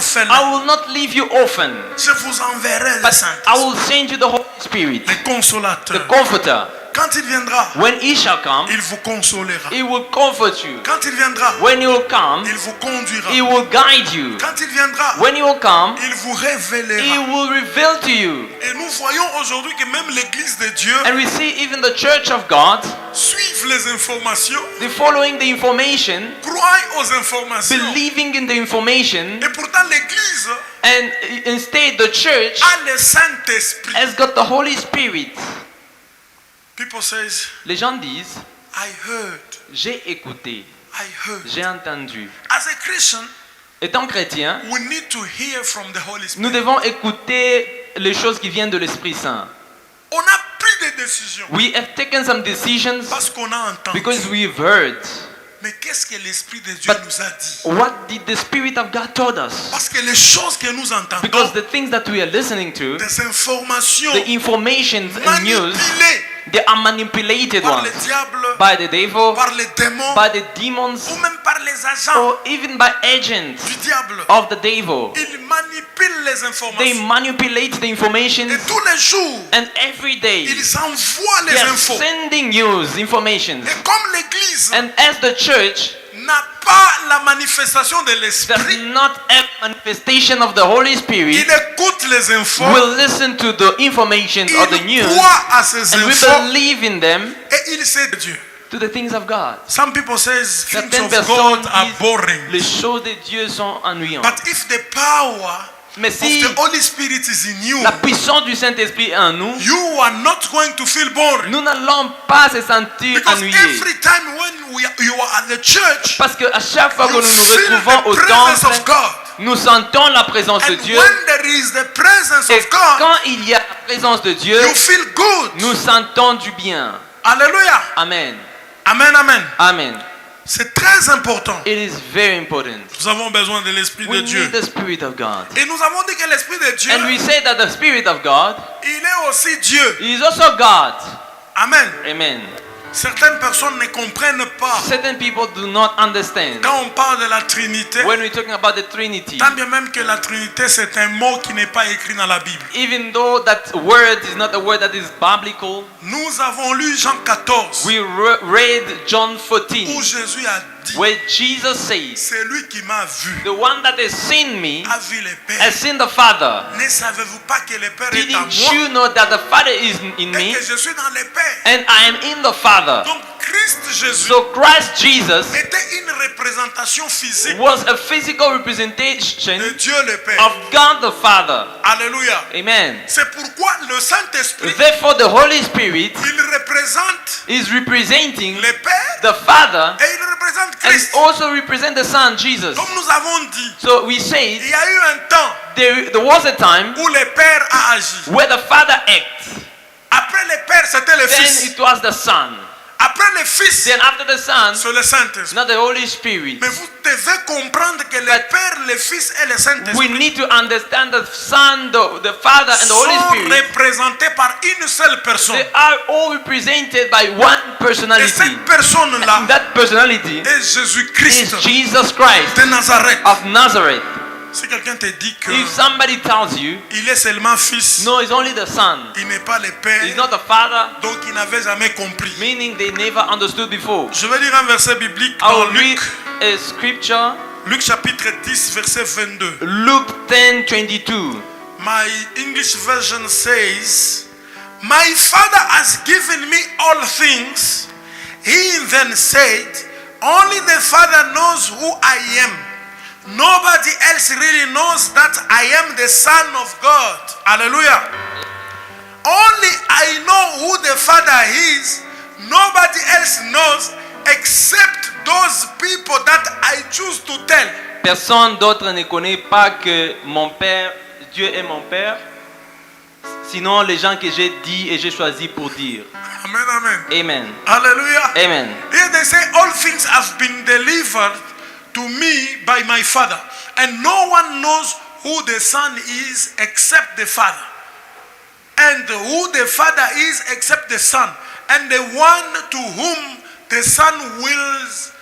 orphelins. I will not leave you orphan, Je vous enverrai le but I Saint-Esprit, will send you the Holy Spirit, le the consolateur. Comforter. Quand il viendra, When He shall come, il vous consolera. He will comfort you. Quand il viendra, When He will come, il vous conduira. He will guide you. Quand il viendra, When He will come, il vous He révélera. will reveal to you. Et nous voyons aujourd'hui que même l'Église de Dieu And we see even the church of God, suivent les informations, they following the information, croient aux informations. believing in the information, Et pourtant l'Église and instead the church a le Saint-Esprit. has got the Holy Spirit. People says, Les gens disent, I heard, j'ai écouté, I heard. j'ai entendu. As a Christian, Étant chrétien, we need to hear from the Holy nous Spirit. devons écouter les choses qui viennent de l'Esprit Saint. On a pris des décisions We have taken some decisions parce qu'on a entendu. because we've heard. Mais qu'est-ce que l'Esprit de Dieu But nous a dit? what did the Spirit of God told us? Parce que les choses que nous entendons, Because the things that we are listening to, des informations the informations and news, manipulées they are manipulated par ones le diable, by the devil, par les démons, by the demons, ou même par les agents or even by agents du diable. of the devil. Ils manipulent les They informations. manipulate the information, Et tous les jours, and every day ils envoient they les are infos. sending news, information. Et comme l'Église And as the church n'a pas la manifestation de does l'Esprit, not have manifestation of the Holy il Spirit, écoute les infos, will listen to the information or the il news, croit à ces and we infos believe in them et il sait Dieu. to the things of God. Some people says things Certaines of personnes God are disent boring. les choses de Dieu sont ennuyantes. But if the power Mais of si the Holy Spirit is in you, la puissance du Saint-Esprit est en nous, you are not going to feel boring. nous n'allons pas se sentir Because ennuyés. every time when you are at the church, Parce qu'à chaque fois que you nous nous feel retrouvons au the presence of temple, God. nous sentons la présence de And Dieu. when there is the presence Et of God, quand il y a la présence de Dieu, you feel good. nous sentons du bien. Alléluia. Amen. Amen, amen. Amen. C'est très important. It is very important. Nous avons besoin de l'Esprit We de Dieu. need the Spirit of God. Et nous avons dit que l'Esprit de Dieu, And we say that the Spirit of God il est aussi Dieu. is also God. Amen. Amen. Certaines personnes ne comprennent pas. Certain people do not understand Quand on parle de la Trinité, when we're talking about the Trinity. tant bien même que la Trinité c'est un mot qui n'est pas écrit dans la Bible. Even though that word is not a word that is biblical, Nous avons lu Jean 14 we read John où 14, Jésus a dit, where Jesus says, c'est lui qui m'a vu, the one that has seen me a vu le Père. has seen the Father. Ne savez-vous pas que le Père est à Didn't moi you know that the Father is in et me que je suis dans le Père? and I am in the Father? Donc Christ Jésus So Christ Jesus était une représentation physique was a physical representation de Dieu le Père. of God the Father. Alléluia. Amen. C'est pourquoi le Saint-Esprit, Therefore, the Holy Spirit il représente is representing le Père the Father et il représente and Christ. also represent the Son, Jesus. Comme nous avons dit, So we say il y a eu un temps there was a time où le Père a agi. where the Father acts. Après le Père, c'était le Then Fils. it was the Son. Après le Fils, Then after the Son, c'est le Saint-Esprit. not the Holy Spirit. Mais vous devez comprendre que le But Père, le Fils et le We Saint-Esprit need to understand the Son, the Father, and the Holy sont Spirit. représentés par une seule personne. They are all represented by one Et personality. cette personne-là And that personality est Jésus-Christ is Jesus Christ de Nazareth. of Nazareth. Si quelqu'un te dit If somebody tells you, qu'il est seulement Fils, no, it's only the Son, il n'est pas le Père, it's not the Father, donc il n'avait jamais compris. meaning they never understood before. Je vais lire un verset biblique I dans will read Luc, a scripture, Luc chapitre 10, verset 22. Luke 10:22. My English version says, My Father has given me all things. He then said, Only the Father knows who I am. Nobody else really knows that I am the Son of God. Hallelujah. Only I know who the Father is. Nobody else knows except those people that I choose to tell. Personne d'autre ne connaît pas que mon Père, Dieu est mon Père, sinon les gens que j'ai dit et j'ai choisi pour dire. Amen, amen. Amen. Hallelujah. Amen. Here they say, all things have been delivered to me by my Father. And no one knows who the Son is except the Father. And who the Father is except the Son. And the one to whom the Son wills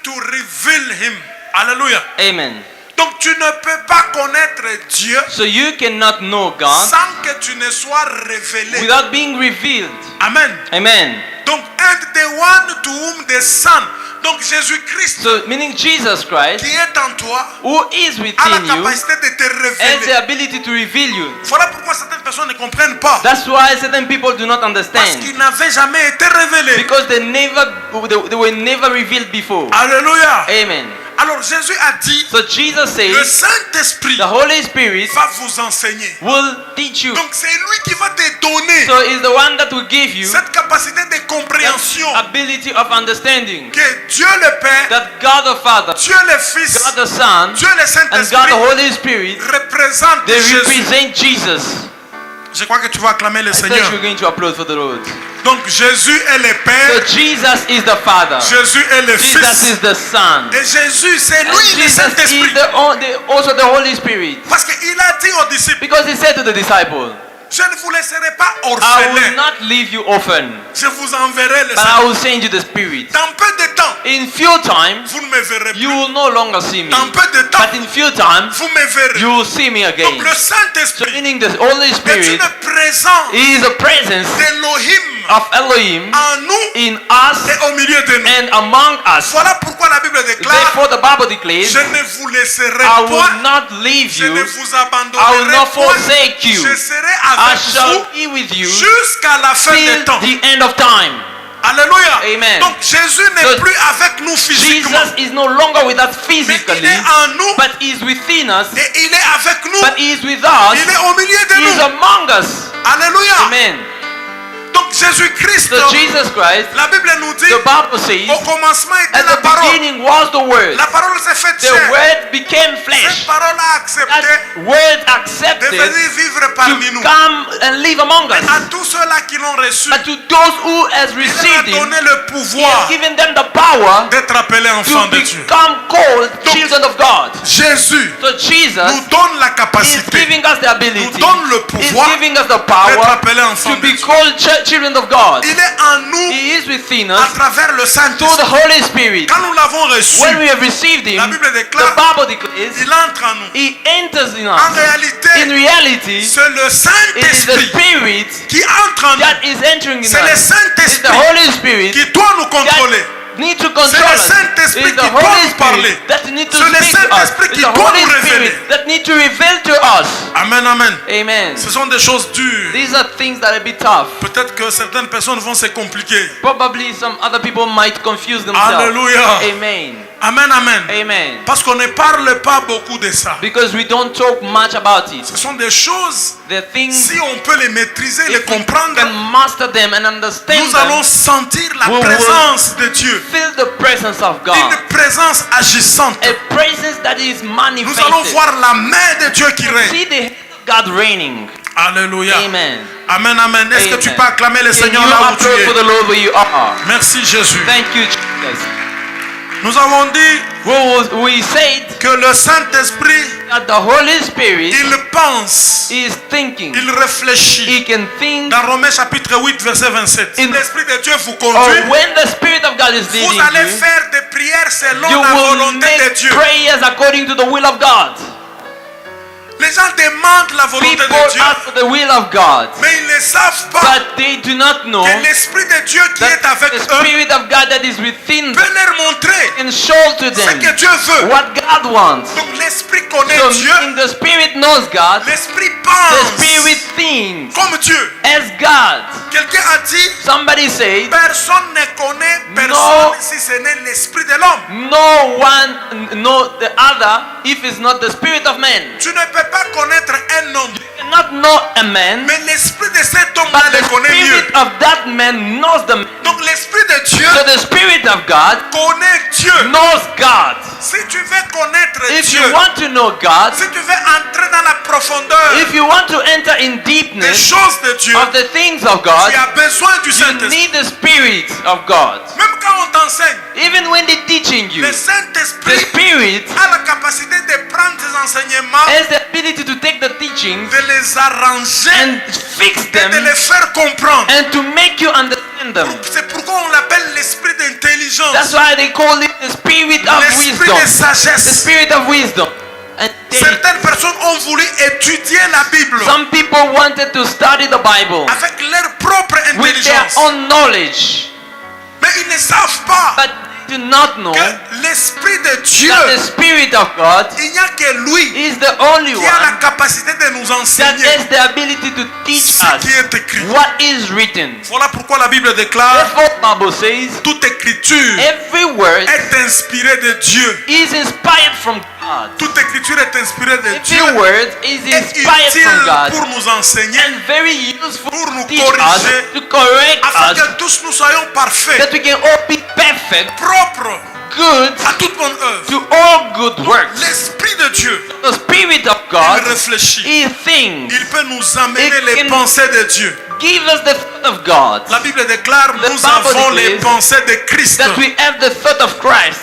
to reveal him. Hallelujah. Amen. Donc Donc tu ne peux pas connaître Dieu So you cannot know God sans que tu ne sois révélé. without being revealed. Amen. Amen. Donc, and the one to whom the Son, donc Jésus-Christ So meaning Jesus Christ, qui est en toi, who is a la within you, capacité de te has the révéler. ability to reveal you. Voilà pourquoi certaines personnes ne comprennent pas. That's why certain people do not Parce understand. qu'ils n'avaient jamais été révélés. Because they were never revealed before. Alléluia. Amen. Alors Jésus a dit, So Jesus le says Saint-Esprit the Holy Spirit va vous enseigner. will teach you. Donc c'est lui qui va te donner So it's the one that will give you cette capacité de compréhension that ability of understanding que Dieu le Père, that God the Father, Dieu le Fils, God the Son, Dieu le and God Saint-Esprit the Holy Spirit, représente they Jésus. represent Jesus. Je crois que tu vas acclamer le I thought Seigneur. you were going to applaud for the Lord. Donc Jésus est le So Père, Jesus is the Father. Jésus est le Jesus Fils. is the Son. Et Jésus, c'est And lui le Jesus is Saint-Esprit. also the Holy Spirit. Parce qu'il a dit aux disciples, Because he said to the disciple, je ne vous laisserai pas I will orphelins. not leave you orphan, Je vous enverrai le but I Saint-Esprit. will send you the Spirit. Dans peu de temps, In few times, vous ne me verrez you plus. will no longer see me. Dans peu de temps, But in few times, vous me verrez. you will see me Donc again. le So Saint-Esprit meaning the Holy est Spirit une présence is a presence d'Elohim of Elohim en nous in us et au milieu de nous. and among us. Voilà pourquoi la Bible déclare, Therefore the Bible declares, je ne vous laisserai I will point, not leave je ne you, vous I will abandonnerai not point, forsake you. je serai I avec shall vous be with you jusqu'à la fin des till temps. the end of time. Alléluia. Amen. Donc Jésus n'est So, plus avec nous physiquement, Jesus is no longer with us mais il physically, est en nous but he is within us, et il est avec nous. but he is with us, Il est au milieu de he is nous. among us. Alléluia. Amen. Donc Jésus-Christ, So Jesus Christ, la Bible nous dit, the Bible says, au commencement était at la the parole. beginning was the Word. La parole s'est faite The chair. Word became Cette flesh. parole a accepté That Word de accepted venir vivre parmi to nous. come and live among us. À tous ceux-là qui l'ont reçu, But to those who has il leur a received him, donné le he has pouvoir given them the power d'être appelés enfants to de Dieu. become called children of God. Jésus So Jesus nous donne la is capacité, giving us the ability, nous donne le is pouvoir giving us the d'être power appelés enfants to de be Dieu. called children of God. Il est en nous He is within à us travers le through the Saint-Esprit. Holy Spirit. Quand nous l'avons reçu, When we have received him, la Bible the déclare, Bible declares, il entre en nous. he enters in En us. réalité, In reality, c'est le it is the Saint-Esprit Spirit qui entre en nous. that is entering in C'est le us. It's the Saint-Esprit Holy Spirit qui doit nous contrôler. that need to control C'est le us. Saint-Esprit It's the qui doit Holy nous parler. Spirit that need to C'est le speak to us. Saint-Esprit It's qui the doit Holy nous révéler. Spirit that need to reveal to us. Amen, amen. Amen. Ce sont des choses dures. These are things that are a bit tough. Peut-être que certaines personnes vont se compliquer. Probably some other people might confuse themselves. Alléluia. Amen. Amen, amen. Amen. Parce qu'on ne parle pas beaucoup de ça. Because we don't talk much about it. Ce sont des choses, The things, si on peut les maîtriser, les if we comprendre, can master them and understand nous allons them, sentir la we will présence de Dieu. feel the presence of God. Une présence agissante. A presence that is Nous manifested. allons voir la main de Dieu qui règne. See the hand of God reigning. Alléluia. Amen. Amen, amen. Est-ce que tu Amen. peux acclamer le Can Seigneur you là où tu applaud for es? the Lord where you are? Merci Jésus. Thank you, Jesus. Nous avons dit We said que le Saint-Esprit, that the Holy Spirit il pense, is thinking. il réfléchit. He can think. Dans Romains chapitre 8, verset 27. In- L'Esprit de Dieu vous Or conduit. when the Spirit of God is leading Vous allez you, faire des prières selon you la will volonté de make Dieu. prayers according to the will of God. Les gens demandent la volonté People de Dieu, ask for the will of God, mais ils ne savent pas but they do not know que l'Esprit de Dieu qui est that avec the eux Spirit of God that is within peut them leur montrer can show to ce them que Dieu veut. what God wants. Donc l'Esprit connaît So Dieu, meaning the Spirit knows God, l'Esprit the pense Spirit thinks comme Dieu. as God. Quelqu'un a dit, Somebody said, personne ne connaît personne No. si ce n'est l'Esprit de l'homme. no one know the other if it's not the Spirit of man. Tu ne peux pas connaître un homme, You cannot know a man, mais l'Esprit de cet homme-là but the le connaît mieux. Spirit of that man knows the man. Donc l'Esprit de Dieu So the Spirit of God connaît Dieu. knows God. Si tu veux connaître If Dieu, you want to know God, si tu veux entrer dans la profondeur if you want to enter in des deepness choses de Dieu, of the things of God, tu as besoin du you Saint-Esprit. need the Spirit of God. Même quand on t'enseigne, Even when they're teaching you, le the Saint-Esprit Spirit a la capacité de prendre tes enseignements, has the ability to take the teachings de les arranger and fix et them de les faire comprendre. and to make you understand them. C'est pourquoi on l'appelle l'esprit d'intelligence, That's why they call it the Spirit of l'esprit wisdom. de The sagesse. Spirit of wisdom. and Certaines personnes ont voulu étudier la Bible some people wanted to study the Bible avec leur propre with their intelligence. own knowledge, Mais ils ne savent pas but do not know que l'Esprit de Dieu, that the Spirit of God il n'y a que lui is the only qui a la one capacité de nous that enseigner has the ability to teach ce us qui est écrit. what is written. Voilà pourquoi la Bible déclare Therefore, the Bible says toute écriture every word est inspirée de Dieu. is inspired from God. Toute écriture est inspirée de Dieu. Every word is Est inspired from utile God pour nous enseigner, and very useful pour nous to teach us, corriger, to correct afin us, que tous nous soyons parfaits, that we can all be perfect, propres good à toute bonne œuvre. to all good works. L'Esprit de Dieu, The Spirit of il God, réfléchit. He thinks, Il peut nous amener It les can- pensées de Dieu. give us the thought of God, La Bible déclare The nous Bible avons les declares pensées de Christ. that we have the thought of Christ.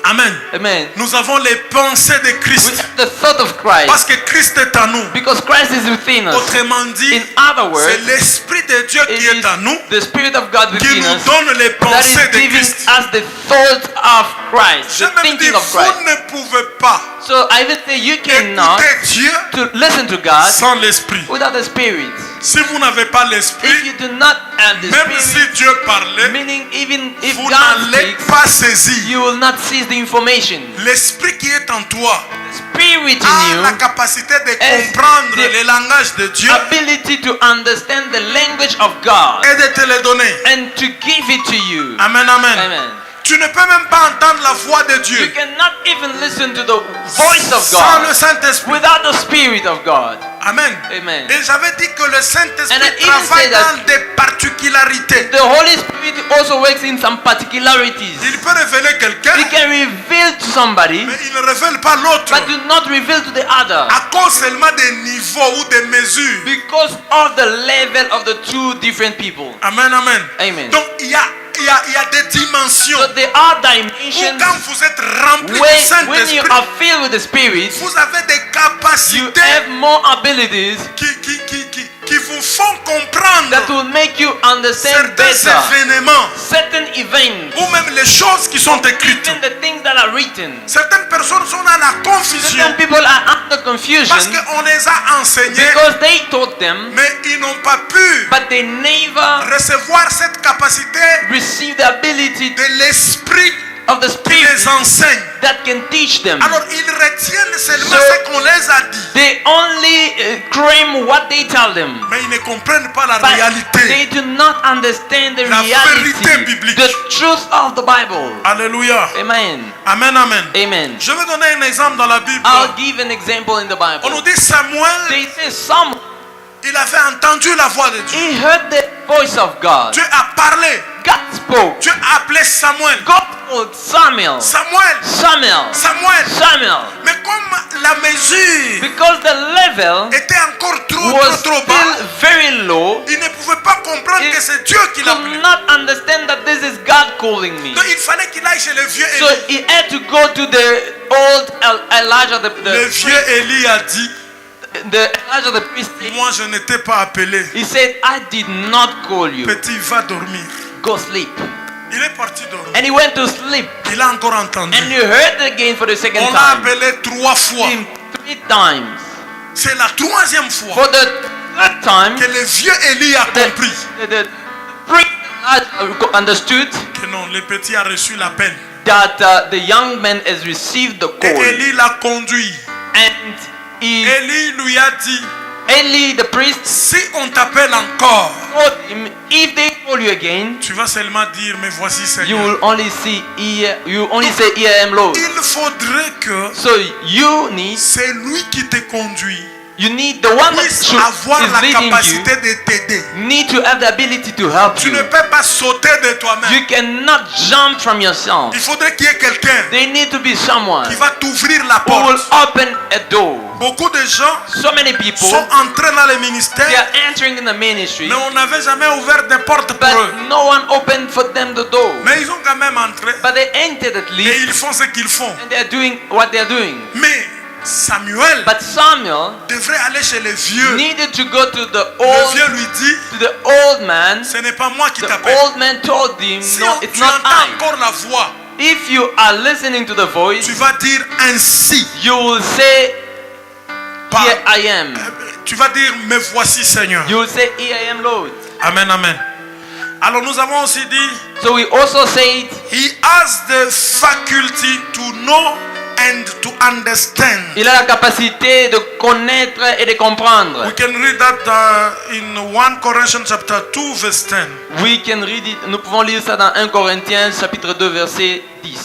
Amen. Amen. Nous avons les pensées de We Christ. have the thought of Christ Parce que Christ est en nous. because Christ is within us. Autrement dit, In other words, c'est l'Esprit de Dieu it qui est is en nous the Spirit of God qui within nous us donne les that pensées is de giving Christ. us the thought of Christ, J'ai the même dit, thinking of Christ. vous ne pouvez pas So I would say you cannot écouter Dieu to listen to God sans l'Esprit. without the Spirit. Si vous n'avez pas If l'Esprit, you do not have the même si Spirit, Dieu parlait, meaning even if vous God n'allez speaks, pas saisir. you will not seize the information. L'Esprit qui est en toi The Spirit a in la you capacité de has comprendre the les langages de Dieu ability to understand the language of God et de te les donner. and to give it to you. Amen, amen. Amen. Tu ne peux même pas entendre la voix de You Dieu cannot even listen to the voice of sans le God Saint-Esprit. without the Spirit of God. Amen. Amen. Et j'avais dit que le And I Saint-Esprit even travaille say that dans des particularités. The Holy Spirit also works in some particularities. Il peut révéler quelqu'un, He can reveal to somebody, mais il ne révèle pas l'autre but do not reveal to the other à cause seulement des niveaux ou des mesures. because of the level of the two different people. Amen, amen. Amen. Donc il y a des dimensions So there are où dimensions quand vous êtes rempli du when you Saint-Esprit, are filled with the Spirit, vous avez des you capacités have more abilities qui vous font comprendre that will make you understand certains better événements certain events, ou même les choses qui sont écrites. even the things that are written. Certaines personnes sont dans la confusion Certain people are under confusion parce qu'on les a enseignés, because they taught them, mais ils n'ont pas pu but they never recevoir cette capacité receive the ability de l'Esprit of the qui les Spirit enseigne. that can teach them. Alors ils retiennent seulement So- ce qu'on les a dit, They only claim what they tell them, mais ils ne comprennent pas la but they réalité. do not understand the La reality, vérité biblique. the truth of the Bible. Alléluia. Amen. Amen, amen. Amen. Je vais donner un exemple dans la Bible. I'll give an example in the On nous Bible. dit Samuel, They say someone, il avait entendu la voix de Dieu. he heard the voice of God. Dieu a parlé. God spoke. Dieu a appelé Samuel. God called Samuel. Samuel. Samuel. Samuel. Samuel. Mais comme la mesure Because the level était encore trop was bas, still very low, il ne pouvait pas comprendre He que c'est Dieu qui l'a appelé. could not understand that this is God calling me. Donc il fallait qu'il aille chez le vieux So Élie. he had to go to the old Elijah, Le vieux Élie a dit, the Elijah the priest. moi je n'étais pas appelé. He said, I did not call you. Petit, va dormir. Go sleep. Il est parti dormir. And he went to sleep. Il a encore entendu. And you heard it again for the second On l'a time. appelé 3 fois. Him 3 times. C'est la 3e fois For the third time, que le vieux Élie a compris the priest understood que non, le petit a reçu l'appel. that the young man has received the Et call. Élie l'a conduit. And he, Élie lui a dit, Eli the priest si on t'appelle encore, told him, if they call you again, tu vas seulement dire, mais voici you Seigneur. will only see here, you only say, here I am Lord. Il faudrait que So you need, c'est lui qui te conduit you need the one that puisse should, avoir la is leading you, capacité de t'aider. need to have the ability to help Tu you. ne peux pas sauter de toi-même. You cannot jump from yourself. Il faudrait qu'il y ait quelqu'un There need to be someone qui va t'ouvrir la who will porte. open a door. Beaucoup de gens So many people, sont entrés dans les they ministères, are entering in the ministry, mais on n'avait jamais ouvert de porte pour eux. but no one opened for them the door. Mais ils ont quand même entré But they entered at et least, ils font ce qu'ils font. and they are doing what they are doing. Mais Samuel But Samuel devrait aller chez les vieux. needed to go to the Le vieux old, lui dit, to the old man. ce n'est pas moi qui The t'appelle. old man told him, Si no, it's tu not entends I. encore la voix, If you are listening to the voice, tu vas dire ainsi. you will say, Pas- here I am. Tu vas dire me voici Seigneur. You will say, here I am, Lord. Amen, amen. Alors nous avons aussi dit, So we also said, he has the faculty to know and to understand. il a la capacité de connaître et de comprendre. We can read that in 1 Corinthians chapter 2 verse 10. We can read it. Nous pouvons lire ça dans 1 Corinthiens chapitre 2 verset 10.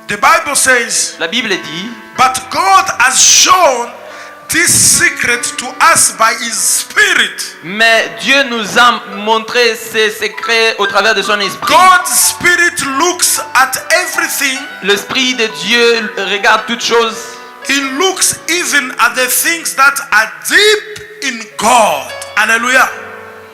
The Bible says, La Bible dit, but God has shown this secret to us by his spirit. mais Dieu nous a montré ses secrets au travers de son esprit. God's spirit looks at everything. L'esprit de Dieu regarde toutes choses. He looks even at the things that are deep in God. Hallelujah.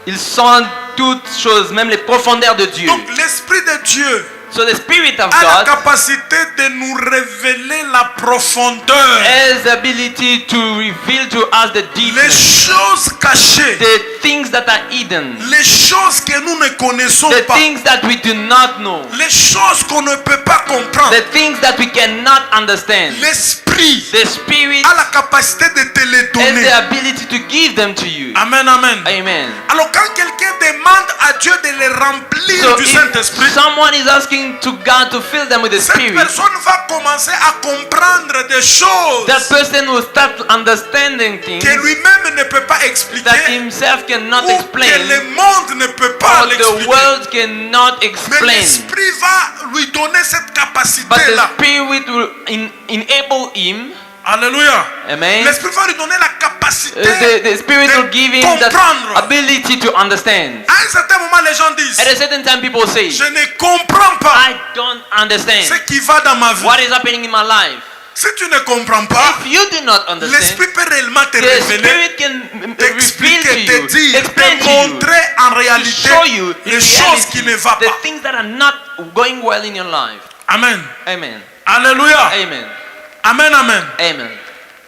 Il sent toutes choses, même les profondeurs de Dieu. Donc l'esprit de Dieu So the Spirit of a la God capacité de nous révéler la profondeur, has the ability to reveal to us the les deepness, choses cachées, the things that are hidden, les choses que nous ne connaissons the pas, things that we do not know, les choses qu'on ne peut pas comprendre. the things that we cannot understand. L'esprit The Spirit a la capacité de te les has donner. the ability to give them to you. Amen, amen. Amen. Alors quand quelqu'un demande à Dieu de les remplir So du if Saint-Esprit, someone is asking to God to fill them with the cette Spirit, personne va commencer à comprendre des choses that person will start understanding things que lui-même ne peut pas that expliquer himself cannot ou que explain, le monde ne peut pas or the l'expliquer. world cannot Mais explain. l'Esprit va lui donner cette But the capacité-là. Spirit will enable him. Alléluia. Amen. L'Esprit va lui donner la capacité The Spirit will give de him that comprendre. ability to understand. À un certain moment, les gens disent, At a certain time, people say, je ne comprends pas I don't understand ce qui va dans ma vie. what is happening in my life. Si tu ne comprends pas, If you do not understand, l'Esprit peut réellement te the révéler, Spirit can reveal to t'expliquer, te you, dire, explain te to you, montrer en to réalité show you in les choses qui ne reality vont the pas. things that are not going well in your life. Amen. Amen. Alléluia. Amen. Amen, amen. Amen.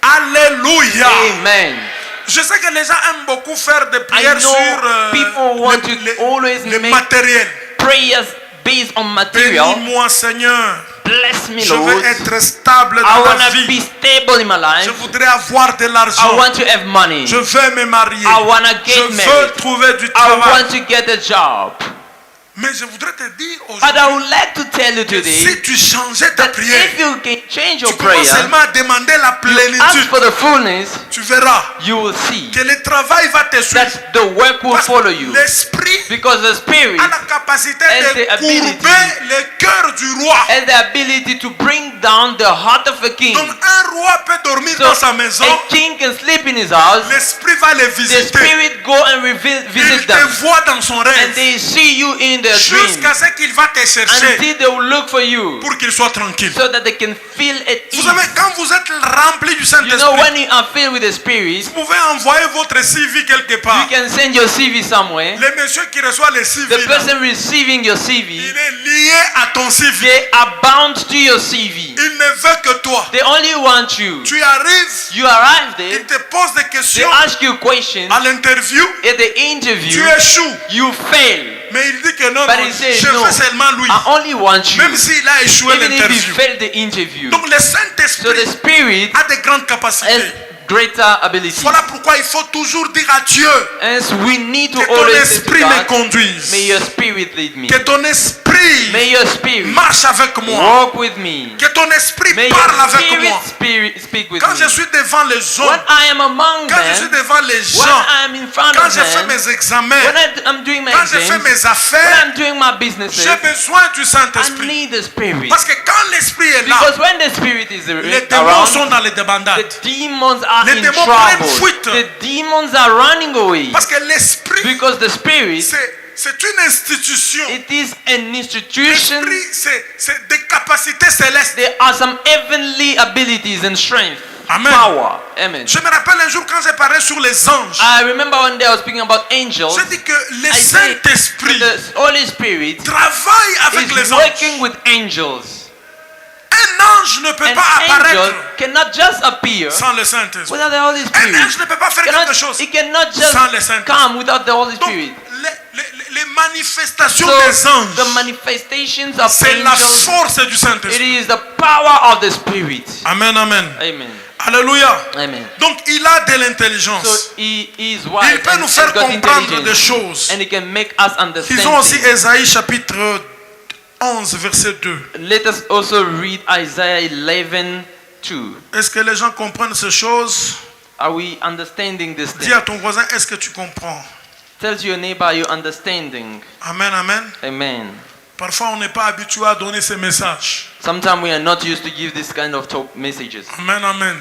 Alléluia. Amen. Je sais que les gens aiment beaucoup faire des I prières know sur people want to always le make matériel. prayers based on material. Bénis-moi, Seigneur. Bless me, Je Lord. veux être stable I dans want la to be vie. stable in my Je life. voudrais avoir de I l'argent. want to have money. Je veux me marier. I want to Je get veux married. trouver du I travail. want to get a job. Mais je voudrais te dire But aujourd'hui, I would like to tell you today si tu changeais ta that prière, if you can change your tu commences prayer, seulement à demander la you ask plénitude, for the fullness, tu verras you will see que le travail va te suivre. that the work will Parce follow que you. l'esprit Because the Spirit a la capacité has de the ability. courber le cœur du roi. has the ability to bring down the heart of a king. Donc un roi peut dormir So dans sa maison, a king can sleep in his house. l'esprit va les The visiter. Spirit go and visit Il te them. voit dans son And rêve they see you in their dream jusqu'à ce qu'il va te chercher until they will look for you pour qu'il soit tranquille. so that they can feel at Vous ease. savez, quand vous êtes rempli du You know, Saint-Esprit, when you are filled with the Spirit, vous pouvez envoyer votre CV quelque you part. can send your CV somewhere. Le monsieur qui reçoit le CV, The là, person receiving your CV, il est lié à ton CV. they are bound to your CV. Il ne veut que toi. They only want you. Tu arrives, You arrive there, il te pose des they questions ask you questions. à l'interview, At the tu interview, échoues. you fail. Mais il dit que non, But non, he says, je no, veux seulement lui. I only want you. Même s'il a échoué Even if you l'interview. fail the interview. Donc le So Saint-Esprit the Spirit a de grandes has capacités. greater ability. Voilà pourquoi il faut toujours dire à Dieu Hence, we need to que ton always say to esprit me God, conduise. may your Spirit lead me. Que ton esprit May your Spirit marche avec moi. walk with me. Que ton esprit May parle your avec Spirit moi. speak with Quand je me. suis devant les When hommes, I am among quand je suis them, devant les when gens, I am in front quand of je fais them, mes examens, when I'm doing my quand je fais exams, mes when affaires, I'm doing my businesses, j'ai besoin du I Saint-Esprit. need the Spirit. Parce que quand l'esprit est là, Because when the Spirit is les démons around, sont dans les the débandades. demons are Les in démons prennent trouble. fuite. The demons are running away. Parce que l'esprit, Because the Spirit, c'est une institution. it is an institution. L'esprit, c'est des capacités célestes. There are some heavenly abilities and strength, Amen. power. Amen. Je me rappelle un jour quand j'ai parlé sur les anges. I remember one day I was speaking about angels. J'ai dit que le I said that Saint-Esprit the Holy Spirit travaille avec is les anges. working with angels. Un ange ne peut An pas angel apparaître cannot just appear sans le Saint-Esprit. without the Holy Un Spirit. ange ne peut pas faire quelque chose He cannot just sans le Saint-Esprit. come without the Holy Donc, Spirit. les manifestations So des anges, the manifestations of c'est la angels, force du it Saint-Esprit. is the power of the Spirit. Amen, amen. Amen. Alléluia. Amen. Donc il a de l'intelligence. So he is wise Il peut and nous faire has got comprendre des intelligence, choses. and he can make us understand Ils ont aussi things. Ésaïe chapitre 11 verset 2. Let us also read Isaiah 11:2. Est-ce que les gens comprennent ces choses? Are we understanding this Dis thing? à ton voisin, est-ce que tu comprends? Tell your neighbor you're understanding. Amen, amen. Amen. Parfois on n'est pas habitué à donner ces messages. Sometimes we are not used to give this kind of messages. Amen, amen.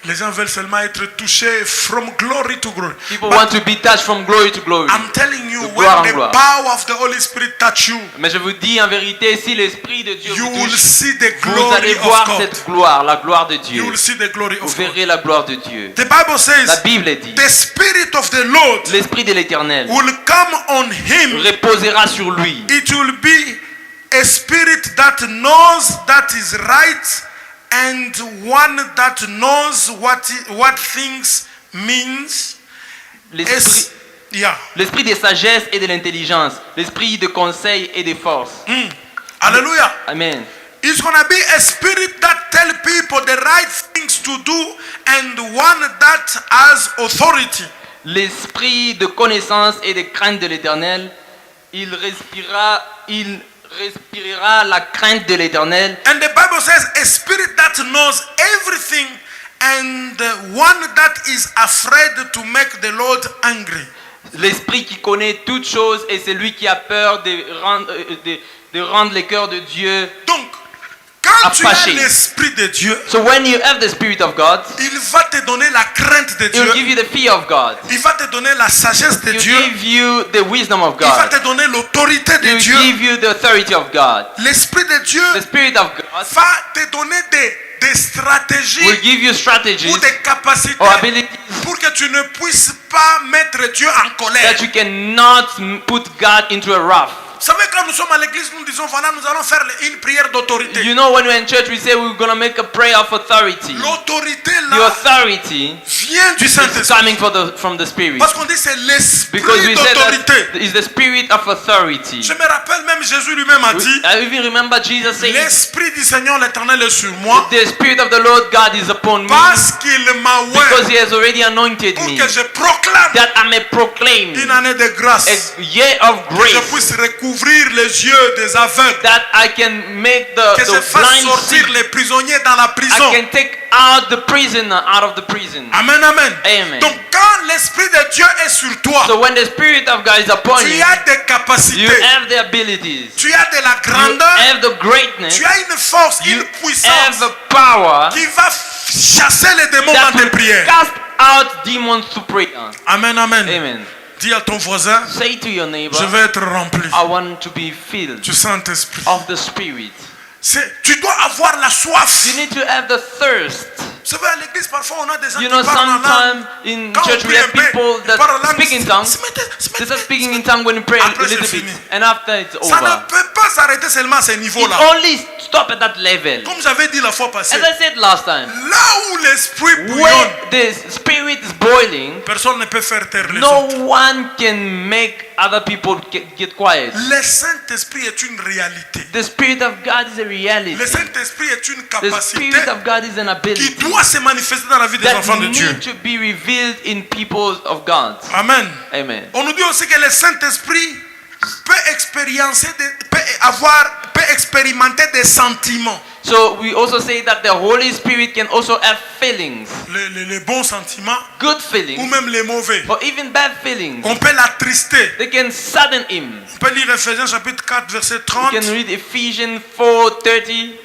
Les gens veulent seulement être touchés from glory to glory. People But want to be touched from glory to glory. I'm telling you, De gloire en when the gloire. power of the Holy Spirit touch you, Mais je vous dis en vérité, si l'Esprit de Dieu you vous will touche, see the vous glory allez of voir God. cette gloire, la gloire de You Dieu. will see the glory Vous of God. verrez la gloire de Dieu. The Bible La says, Bible dit, the Spirit of the Lord l'Esprit de l'Éternel will come on him. reposera sur lui. It will be a spirit that knows that is right and one that knows what things means. L'Esprit Yeah. l'esprit de sagesse et de l'intelligence, l'Esprit de conseil et de force. Hallelujah. Amen. It's going to be a spirit that tell people the right things to do and one that has authority. L'Esprit de connaissance et de crainte de l'Éternel, il respirera la crainte de l'Éternel. And the Bible says a spirit that knows everything and one that is afraid to make the Lord angry. L'Esprit qui connaît toutes choses et c'est lui qui a peur de rendre le cœur de Dieu. Donc, quand tu as Apaché. l'esprit de Dieu, So when you have the Spirit of God, il va te donner la crainte de He will Dieu. give you the fear of God. Il va te donner la sagesse de He will Dieu. give you the wisdom of Il va God. te donner l'autorité He de will Dieu. give you the authority of God. L'esprit de Dieu The Spirit of God va te donner des will stratégies give you strategies ou des capacités or abilities pour que tu ne puisses pas mettre Dieu en colère. that you cannot put God into a wrath. Vous savez, quand nous sommes à l'église, nous disons voilà, nous allons faire une prière d'autorité. You know, when we're in church, we say we're going to make a prayer of authority. L'autorité The là authority vient du is Saint-Esprit. coming from the Spirit. Parce qu'on dit c'est Because l'esprit we say d'autorité. that it's the Spirit of authority. Je me rappelle même Jésus lui-même a dit I even remember Jesus saying, l'esprit du Seigneur l'Éternel est sur moi the Spirit of the Lord God is upon me parce qu'il m'a because oint He has already anointed pour me, que je proclame that I may proclaim une année de grâce, a year of que je grace, puisse recouvrir les yeux des aveugles, that I can make que je the fasse blind sortir see. les prisonniers dans la I prison. can take out the prisoner out of the prison. Amen, amen. Amen. Donc quand l'esprit de Dieu est sur toi, So when the Spirit of God is upon tu you, as des you capacités, have the abilities, tu as de la you grandeur, have the greatness, tu as une force, you une have puissance the power qui va chasser les démons that dans tes will prières. cast out demons to prayer. Amen, amen. Amen. Dis à ton voisin, Say to your neighbor, je vais être rempli I want to be filled du Saint-Esprit. of the Spirit. Tu dois avoir la soif. You need to have the thirst. Vous savez, à l'église, parfois, on a des gens You qui know, parlent en langue. sometimes in Quand on church we prie have un peu, people ils parlent en that langue, speak in tongues. They start speaking in tongues when we pray a Après, c'est little bit, fini. and after it's Ça ne over. peut pas s'arrêter seulement à ce It niveau-là. only stop at that level. Comme j'avais dit la fois passée, As I said last time, là où l'esprit bouillonne, when the Spirit is boiling, personne ne peut faire taire les no autres. one can make other people get quiet. Le Saint-Esprit est une réalité. The Spirit of God is a reality. Le Saint-Esprit est une The capacité Spirit of God is an qui ability doit se manifester dans la vie des that enfants de Dieu. need to be revealed in people of God. Amen. Amen. On nous dit aussi que le Saint-Esprit peut expérimenter des sentiments. So we also say that the Holy Spirit can also have feelings, Les bons sentiments good ou feelings, même les mauvais. or even bad feelings. On peut l'attrister. They can sadden him. On peut lire Ephésiens chapitre 4 verset You 30, can read Ephesians 4:30.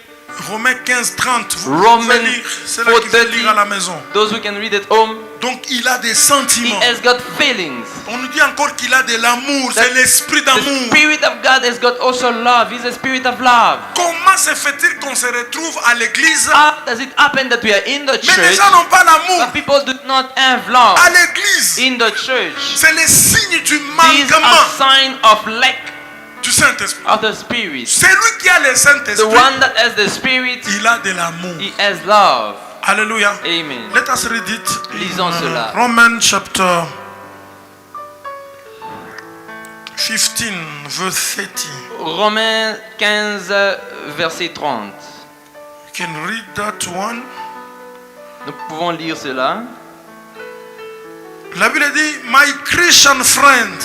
Romains 15 30. Vous Romans pouvez lire, c'est là qu'il faut 4:30. lire à la maison. Those who can read at home, Donc il a des he sentiments. has got feelings. On nous dit encore qu'il a de l'amour, That c'est l'esprit The d'amour. Spirit of God has got also love. He's a spirit of love. Comment se fait-il qu'on se retrouve à l'église, How does it happen that we are in the mais les church, gens n'ont pas l'amour? but people do not have love À l'église, in the church? c'est le signe du These are manquement sign of lack du Saint-Esprit. of the Spirit. Celui qui a le The Saint-Esprit, one that has the Spirit, il a de l'amour. he has love. Alléluia. Amen. Let us read it. Lisons cela. Romans 15, verse 30. Romains 15, verset 30. You can read that one. Nous pouvons lire cela. La Bible dit, my Christian friend,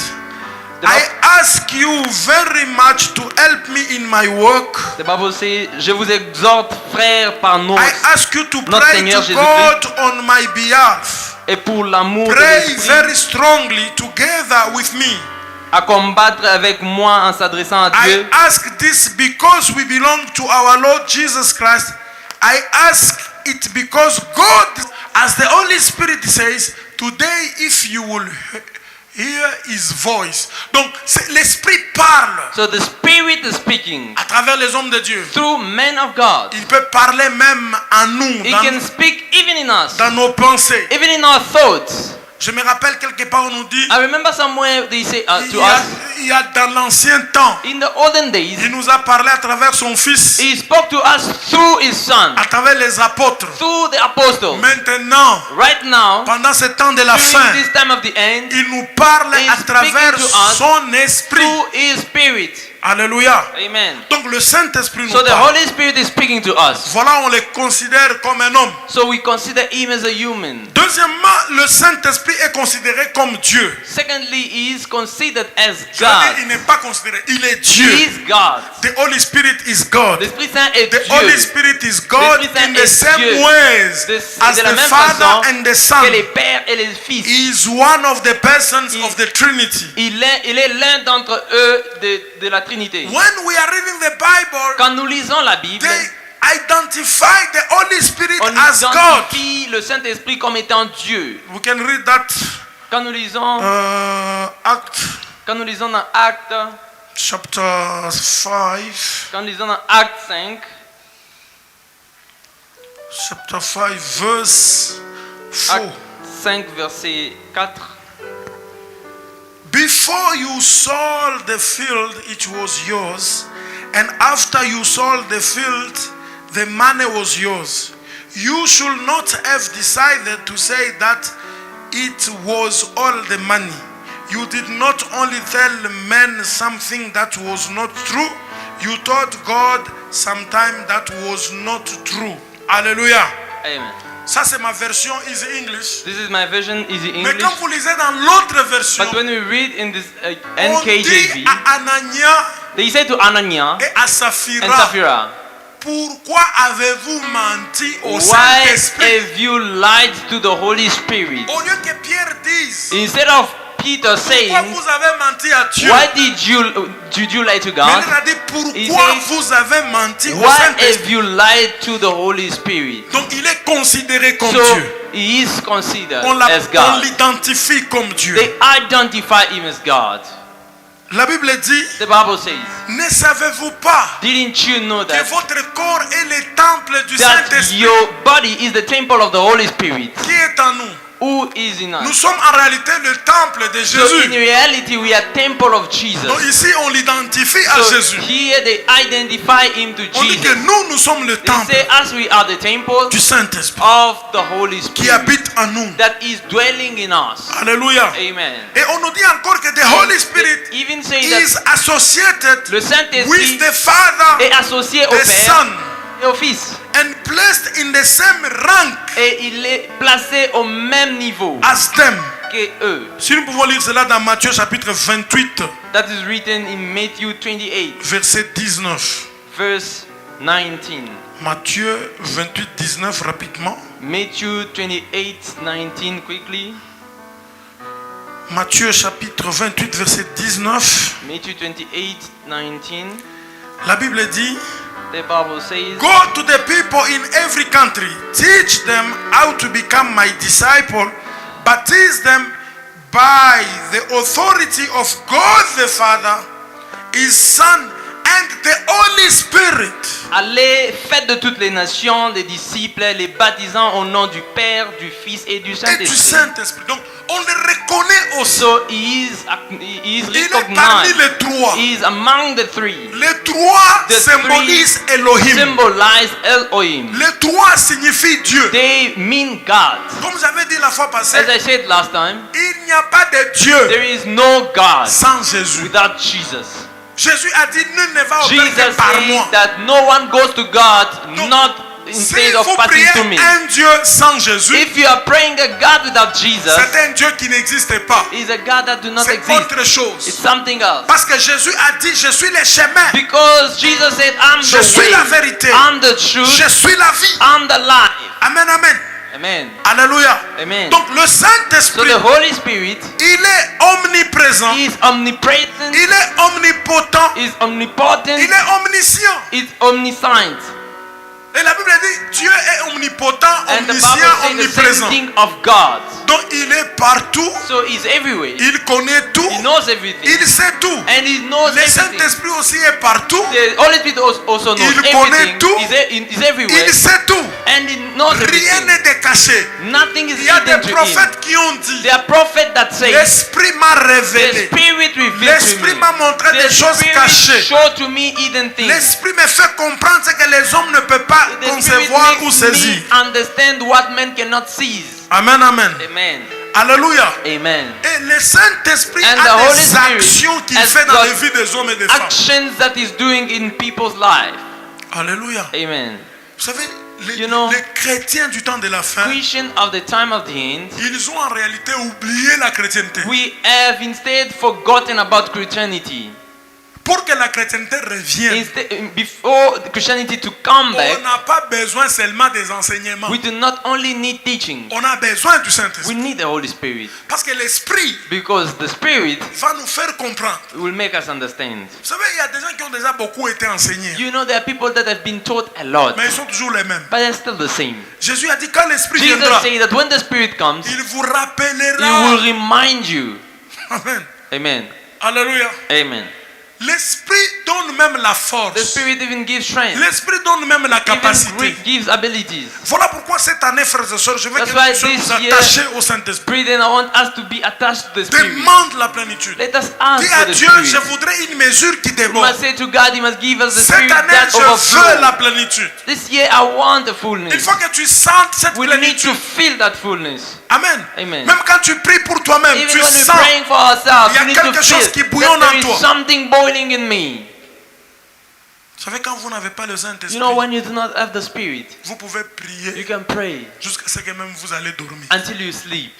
I ask you very much to help me in my work. The Bible says, je vous exhorte, frères, par I ask you to notre pray Seigneur to Jésus-Christ. God on my behalf. et pour l'amour de Pray l'Esprit, very strongly together with me. à combattre avec moi en s'adressant à I Dieu. ask this because we belong to our Lord Jesus Christ. I ask it because God, as the Holy Spirit says, today if you will hear His voice. Donc l'Esprit parle So the Spirit is speaking à travers les hommes de Dieu. through men of God. Il peut parler même en nous, He can speak even in us, dans nos pensées. even in our thoughts. Je me rappelle quelque part on nous dit, I remember somewhere they say to us, il y a dans l'ancien temps, in the olden days, il nous a parlé à travers son Fils, He spoke to us through His Son, à travers les apôtres. through the apostles. Maintenant, Right now, pendant ce temps de la fin, during this time of the end, il nous parle He is à travers speaking to us son esprit. through His Spirit. Alléluia. Amen. Donc le Saint-Esprit nous So the parle. Holy Spirit is speaking to us. Voilà, on les considère comme un homme. So we consider Him as a human. Deuxièmement, le Saint-Esprit est considéré comme Dieu. Secondly, He is considered as Je veux dire, il God. n'est pas considéré, il est He Dieu. is God. The Holy Spirit is God. L'Esprit Saint est The Holy Dieu. Spirit is God L'Esprit Saint in the est same Dieu. ways as De la the même Father façon and the Son. que les pères et les fils. He is one of the persons Il- of the Trinity. Il est l'un d'entre eux de la Trinité. When we are reading the Bible, Quand nous lisons la Bible, they identify the Holy Spirit on as God. identifie le Saint-Esprit comme étant Dieu. We can read that Quand nous lisons, Act dans Actes, chapter 5, quand nous lisons dans Actes 5, chapter 5, verse 4. Actes 5, verset 4. Before you sold the field, it was yours, and after you sold the field, the money was yours. You should not have decided to say that it was all the money. You did not only tell men something that was not true, you told God sometime that was not true. Hallelujah. Amen. Ça c'est ma version Easy English. This is my version, easy Mais English. quand vous lisez dans l'autre version, But when we read in this on dit NKJV, à Anania they say to Anania et à and Saphira, Sapphira, pourquoi avez-vous menti au why Saint-Esprit? have you lied to the Holy Spirit? Au lieu que Pierre dise, Instead of Peter saying, pourquoi vous avez menti à Dieu? why did you lie to Mais God? il a dit, He pourquoi says, vous avez menti au Why Saint-Esprit? have you lied to the Holy Spirit? Donc il est considéré comme So Dieu. he is considered On as God. l'identifie comme Dieu. They identify him as God. La Bible dit, The Bible says, ne savez-vous pas didn't you know que that votre corps est le temple du that Saint-Esprit your body is the temple of the Holy Spirit? qui est en nous? Who is in Nous us? sommes en réalité le temple de So in Jésus. reality, we are temple of Donc Jesus. ici, on l'identifie à So Jésus. here they identify him to On dit que Jesus. nous sommes le They temple say, as we are the temple du Saint-Esprit of the Holy qui Spirit habite en nous. that is dwelling in us. Alléluia. Amen. Et on nous dit encore que the Holy Spirit They even say is that associated le with Saint-Esprit the Father est associé au the Père Son et au Fils. and placed in the same rank Et il est placé au même niveau as them. que eux. Si nous pouvons lire cela dans Matthieu chapitre 28, That is written in Matthew 28, verset 19. verse 19. Matthieu 28, 19, rapidement. Matthew 28, 19, quickly. Matthieu chapitre 28, verset 19. Matthew 28, 19. La Bible dit, The Bible says, go to the people in every country, teach them how to become my disciple, baptize them by the authority of God the Father, His Son, and the Holy Spirit. Allez, faites de toutes les nations des disciples, les baptisant au nom du Père, du Fils et du Et du Saint-Esprit. Saint-Esprit. Donc, on le reconnaît aussi. So he is Il est parmi recognized. les trois. He is among the three. Les trois The symbolisent three Elohim. symbolize Elohim. Les trois signifient Dieu. They mean God. Comme j'avais dit la fois passée, As I said last time, il n'y a pas de Dieu there is no God sans Jésus. without Jesus. Jésus a dit, nul ne va au Père Jesus que par said moi. that no one goes to God not Si instead of vous passing priez to me. un Dieu sans Jésus, If you are praying a God without Jesus, c'est un Dieu qui n'existe pas. is a God that do not C'est exist. autre It's chose. something else. Parce que Jésus a dit, je suis le chemin, Because Jesus said, I'm je the suis way, la vérité, I'm the truth, je suis la vie. I'm the life. Amen, amen. Amen. Alléluia. Amen. Donc le So Saint-Esprit, the Holy Spirit il est omniprésent, is omnipresent, il est omnipotent, is omnipotent, il est omniscient. is omniscient. Et la Bible dit, Dieu est omnipotent, And the omniscient, Bible says the same omniprésent. thing of God. Donc il est partout, So he's everywhere. il connaît tout, He knows everything. il sait tout. And he knows Le everything. Saint-Esprit aussi est partout, The Holy Spirit also knows Il connaît everything. tout. He's everywhere. il sait tout. And he knows Rien everything. n'est de caché. Nothing is Il y a hidden des to him. prophètes qui ont dit, There are prophets that say, l'Esprit m'a the révélé. Spirit revealed to L'Esprit me. m'a montré The des choses Spirit cachées. showed to me hidden things. L'Esprit me fait comprendre ce que les hommes ne peuvent pas The Spirit concevoir ou makes saisir. me understand what men cannot seize. Amen, amen. Amen. Alléluia. Amen. Et le Saint-Esprit And a the Holy des Spirit actions qu'il has fait dans got les vies des hommes et des femmes. Actions that he's doing in people's life. Alléluia. Amen. Vous savez, les, You know, les chrétiens du temps de la fin, Christian of the time of the end, ils ont en réalité oublié la chrétienté. we have instead forgotten about Christianity. Pour que la chrétienté revienne, Instead, before Christianity to come on back, n'a pas besoin seulement des enseignements. we do not only need teaching, On a besoin du we Saint-Esprit. need the Holy Spirit. Parce que l'Esprit Because the Spirit va nous faire comprendre. will make us understand. Vous savez, il y a des gens qui ont déjà beaucoup été enseignés, You know, there are people that have been taught a lot, mais ils sont toujours les mêmes. but they're still the same. Jésus a dit, quand l'Esprit Jesus viendra, said that when the Spirit comes, il vous He will rappellera. remind you. Amen. Amen. Alléluia. Amen. L'Esprit donne même la The force. Spirit even gives strength, L'Esprit donne même la capacité. even gives abilities. Voilà pourquoi cette année, frères et sœurs, je veux That's que why nous puissions this nous year- attacher au Saint-Esprit. Pray then I want us to be attached to the Spirit. Demande la plénitude. Let us ask Dis for à the Dieu, je Spirit. voudrais une mesure qui We déborde. must say to God, He must give us the Cette Spirit année, that je veux la overflows. plénitude. This year I want the Il fullness. faut que tu sentes cette We need plénitude. to feel that fullness. Amen. Amen. Même quand tu pries pour toi-même, Even tu when we're sens. praying for ourselves, il y a we need to quelque chose feel qui bouillonne that en there toi. is something boiling in me. Vous savez, quand vous n'avez pas le Saint-Esprit, You know, when you do not have the Spirit, vous pouvez you prier can pray jusqu'à ce que même vous allez dormir. until you sleep.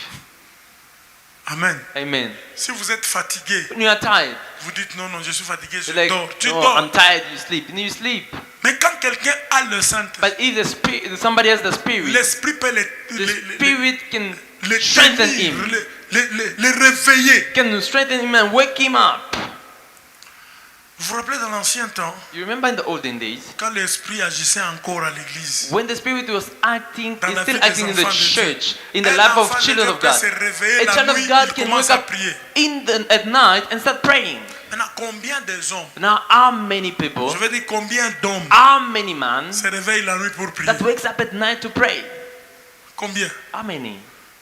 Amen. Amen. Si vous êtes fatigué, When you are tired, vous dites non, non, je suis fatigué, je you're like, dors. Tu oh, dors. I'm tired, you sleep. And you sleep. Mais quand quelqu'un a le Saint-Esprit, But if the Spirit, somebody has the Spirit, l'Esprit peut the Spirit can les strengthen tenir, him, les réveiller. can strengthen him and wake him up. Vous vous rappelez dans l'ancien temps, You remember in the olden days, quand l'Esprit agissait encore à l'église, when the Spirit was acting, dans is la still vie des acting in the enfants de Dieu, church, in the un life enfant of de children Dieu of peut God. se réveiller A la child nuit, of God il can commence wake à up prier. at night and start praying. Maintenant, combien des hommes, Now, how many people, je veux dire combien d'hommes how many men se réveillent la nuit pour prier? that wakes up at night to pray? Combien? How many?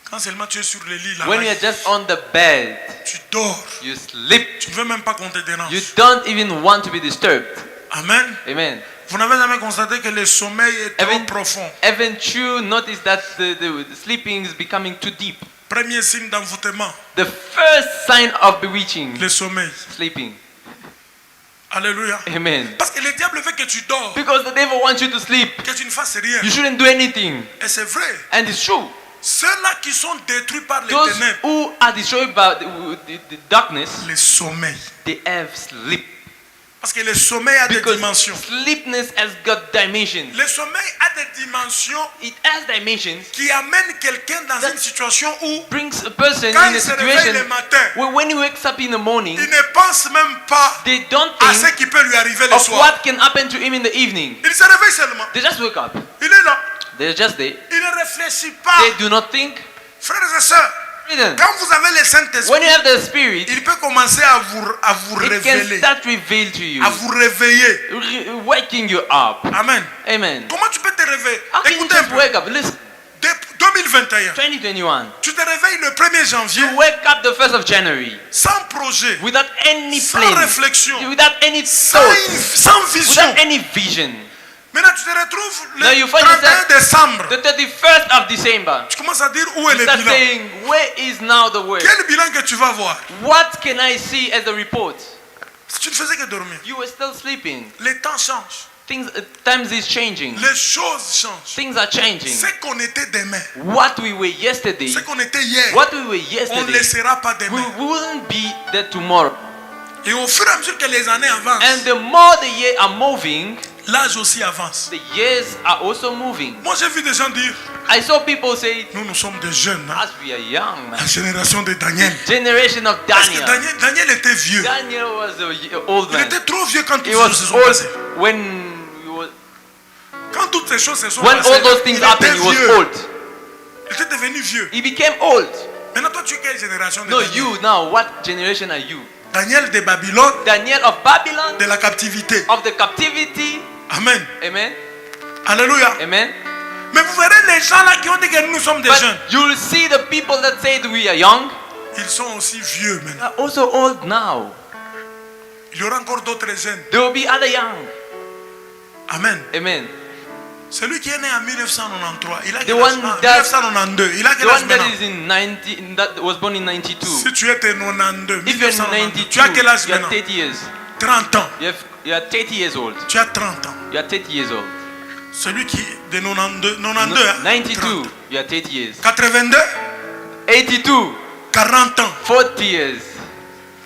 Quand seulement tu es sur le lit, là, When you're just on the bed, tu dors. you sleep. Tu ne veux même pas qu'on te dérange. You don't even want to be disturbed. Amen. Amen. Vous n'avez jamais constaté que le sommeil est trop Haven't, profond. haven't you noticed that the sleeping is becoming too deep? Premier signe d'envoûtement, The first sign of bewitching, le sommeil. sleeping. Alléluia. Amen. Parce que le diable veut que tu dors, Because the devil wants you to sleep. que tu ne fasses rien. You shouldn't do anything. Et c'est vrai. And it's true. Ceux-là qui sont détruits par les Those ténèbres, who are destroyed by the darkness, le sommeil. they have sleep. Parce que le sommeil a des Because dimensions. sleepness has got dimensions. Le sommeil a des dimensions It has dimensions. qui amènent quelqu'un dans une situation où, Brings a person quand in il a se réveille situation le matin, where when he wakes up in the morning, il ne pense même pas they don't à ce think qui peut lui arriver le of soir. what can happen to him in the evening. Il se réveille seulement. They just wake up. Il est là. They're just there. Il ne réfléchit pas. They do not think. Frères et sœurs, evidence. Quand vous avez le When Saint-Esprit, you have the Spirit, il peut commencer à vous it can révéler, start reveal to you, à vous réveiller. waking you up. Amen. Amen. Comment tu peux te réveiller? How can you Écoutez un just peu. wake up? Listen, 2021, 2021. tu te réveilles le 1er janvier You wake up the 1st of January sans projet, without any sans plan, réflexion, without any sans, thought, sans vision. without any vision. Maintenant, tu te retrouves Now le you find 31 yourself décembre. the 31st of December. Tu commences à dire où est You le start bilan. saying, where is now the work? Quel bilan que tu vas voir? What can I see as a report? Si tu ne faisais que dormir. You were still sleeping. Les temps changent. Times is changing. Les choses changent. Things are changing. Ce qu'on était demain, What we were yesterday, ce qu'on était hier, what we were on ne yesterday, le sera pas we demain. wouldn't be there tomorrow. Et au fur et à mesure que les années avancent, And the more the years are moving, l'âge aussi avance. the years are also moving. Moi, j'ai vu des gens dire, I saw people say, nous sommes des jeunes. Hein? as we are young, La man. génération de Daniel. Generation of Parce que Daniel. Daniel était vieux. Daniel was an old Il man. était trop vieux quand toutes He ces choses se was sont old passées. Quand toutes ces choses se sont when passées, all those things il était happened, he was vieux. old. Il était devenu vieux. He became old. Maintenant, toi, tu es quelle génération de No, Daniel? you now, what generation are you? Daniel de Babylone, Daniel of Babylon, de la captivité. of the captivity. Amen. Amen. Alléluia. Amen. Mais vous verrez les gens là qui ont dit que nous sommes des But jeunes. you'll see the people that said we are young Ils sont aussi vieux maintenant. are also old now. Il y aura encore d'autres jeunes. There will be other young. Amen. Amen. Celui qui est né en 1993, il a The quel one âge? Ah, that- 1992, il a The quel âge one that maintenant? is in 90, that was born in 92. Si tu étais 92, If you're 1992, 92, tu as quel âge you're maintenant? 30 years. 30 ans. You're 30 years old. Tu as 30 ans. You're 30 years old. Celui qui est de 92, 92 hein? 92, 30. you're 30 years. 82, 82, 40 ans. 40 years.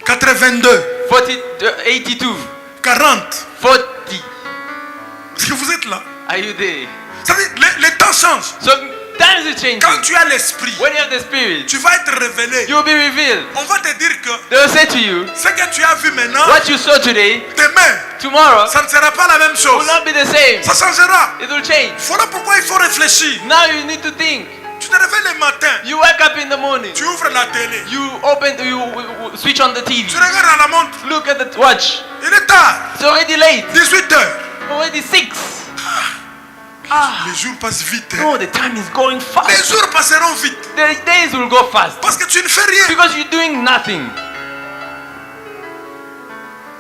82, 82, 40. 40. Est-ce que vous êtes là? Are you there? Ça veut dire, les temps changent. So times is changing. Quand tu as l'esprit, When you have the Spirit, tu vas être révélé. you will be revealed. On va te dire que They will say to you, ce que tu as vu maintenant, what you saw today, demain, tomorrow ça ne sera pas la même will chose. not be the same. Ça changera. It will change. Voilà pourquoi il faut réfléchir. Now you need to think. Tu te réveilles le matin, You wake up in the morning. tu ouvres la télé, You switch on the TV. tu regardes à la montre, Look at the watch. il est tard, It's already late. 18 heures. Already 6. Les jours passent vite. Hein. No, the time is going Les fast. jours passeront vite The days will go fast. parce que tu ne fais rien. Because you're doing nothing.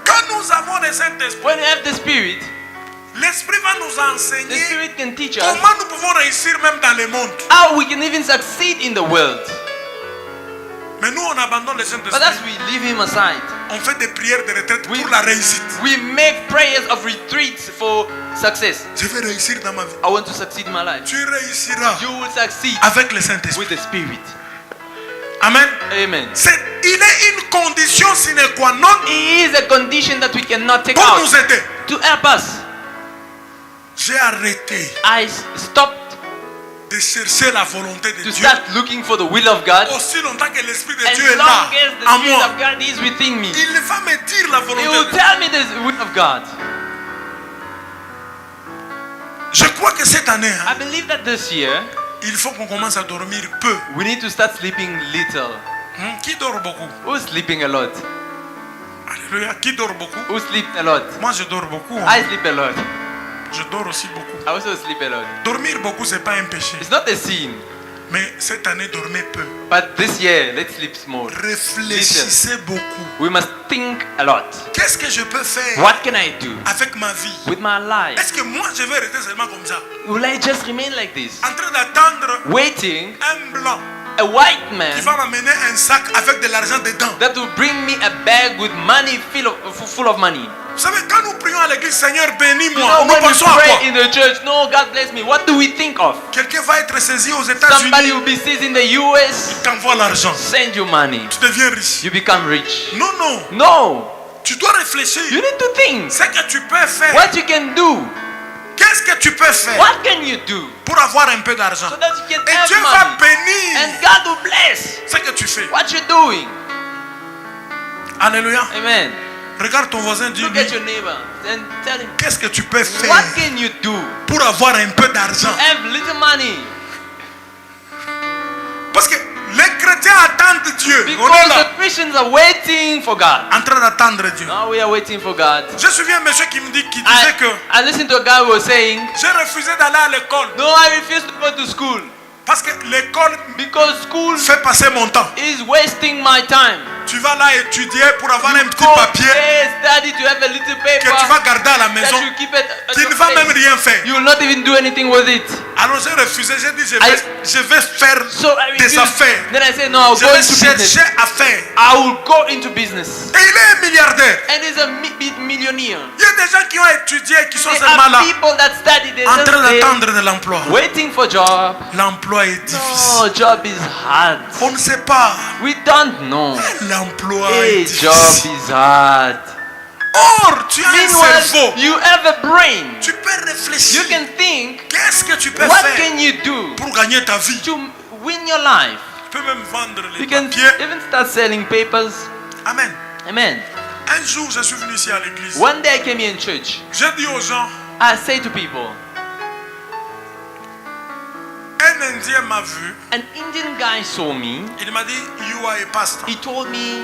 Quand nous avons le Saint-Esprit, When you have the Spirit, l'Esprit va nous the enseigner Spirit can teach us comment nous pouvons réussir même dans le monde. how we can even succeed in the world. Mais nous, on abandonne le But Saint-Esprit. as we leave Him aside, On fait des prières de retraite Oui. pour la réussite. we make prayers of retreats for success. Je vais réussir dans ma vie. I want to succeed in my life. Tu réussiras You will succeed avec le Saint-Esprit. with the Spirit. Amen. Amen. Il est une condition sine qua non It is a condition that we cannot take pour out nous aider. to help us. J'ai arrêté I stopped de chercher la volonté de to Dieu. start looking for the will of God. Aussi longtemps que l'Esprit de As Dieu est long là, as the en Spirit moi, of God is within me, il va me dire la He volonté will de Dieu. tell me the will of God. Je crois que cette année, hein, I believe that this year il faut qu'on commence à dormir peu. we need to start sleeping little. Qui dort beaucoup? Who's sleeping a lot? Alléluia. Qui dort beaucoup? Who sleeps a lot? Moi, je dors beaucoup. I sleep a lot. Je dors aussi beaucoup. I also sleep a lot. Dormir beaucoup, c'est pas un péché. It's not a sin, Mais cette année, dormez peu. but this year let's sleep small. Réfléchissez beaucoup. We must think a lot. Qu'est-ce que je peux faire What can I do avec ma vie? with my life? Est-ce que moi, je vais rester seulement comme ça? Will I just remain like this, En train d'attendre waiting un blanc a white qui man va m'amener un sac avec de l'argent dedans. that will bring me a bag with money full of money? Vous savez, quand nous prions à l'église, Seigneur, You bénis-moi, know, nous when we pensons à quoi? pray in the church, no, God bless me. What do we think of? Quelqu'un va être saisi aux Somebody États-Unis, will be seized in the US, il t'envoie l'argent. send you money, Tu deviens riche. you become rich. Non, non. No, Tu dois réfléchir. you need to think Ce que tu peux faire. what you can do. Qu'est-ce que tu peux faire What can you do pour avoir un peu d'argent? so that you can Et have Dieu va money bénir and God will bless ce que tu fais. what you're doing? Alléluia. Amen. Regarde ton voisin, Look dis-lui, at your neighbor and tell him, qu'est-ce que tu peux faire what can you do? pour avoir un peu d'argent? Have little money. Parce que Les chrétiens attendent Dieu. On est Because là, the Christians are waiting for God. en train d'attendre Dieu. Now we are waiting for God. Je me souviens un monsieur qui me dit, qui disait que I listened to a guy who was saying, j'ai refusé d'aller à l'école no, I refuse to go to school parce que l'école because school fait passer mon temps. is wasting my time. Tu vas là étudier pour avoir un petit Go papier there, study to have a little que tu vas paper garder à la that maison you keep it at qui your ne va même place. rien faire. You will not even do anything with it. Alors j'ai refusé, j'ai dit je I- vais faire So I des refused. affaires. Then I said, no, I'll Je go vais into business. chercher à faire. I will go into business. Et il est un milliardaire. And he's a millionaire. Il y a des gens qui ont étudié qui sont There seulement are là people that study, they're en just train there d'attendre de l'emploi. waiting for job. L'emploi est difficile. No, job is hard. On ne sait pas. We don't know. L'emploi Hey, est job difficile. is hard. Or, tu as un Meanwhile, cerveau. you have a brain. Tu peux réfléchir. You can think, Qu'est-ce que tu peux what faire can you do pour gagner ta vie? to win your life? Tu peux même vendre les You can papiers. even start selling papers. Amen. Amen. Un jour, je suis venu ici à l'église. One day I came here in church. J'ai dit aux gens, I say to people, un Indien m'a vu. an Indian guy saw me. Il m'a dit, you are a pastor. He told me,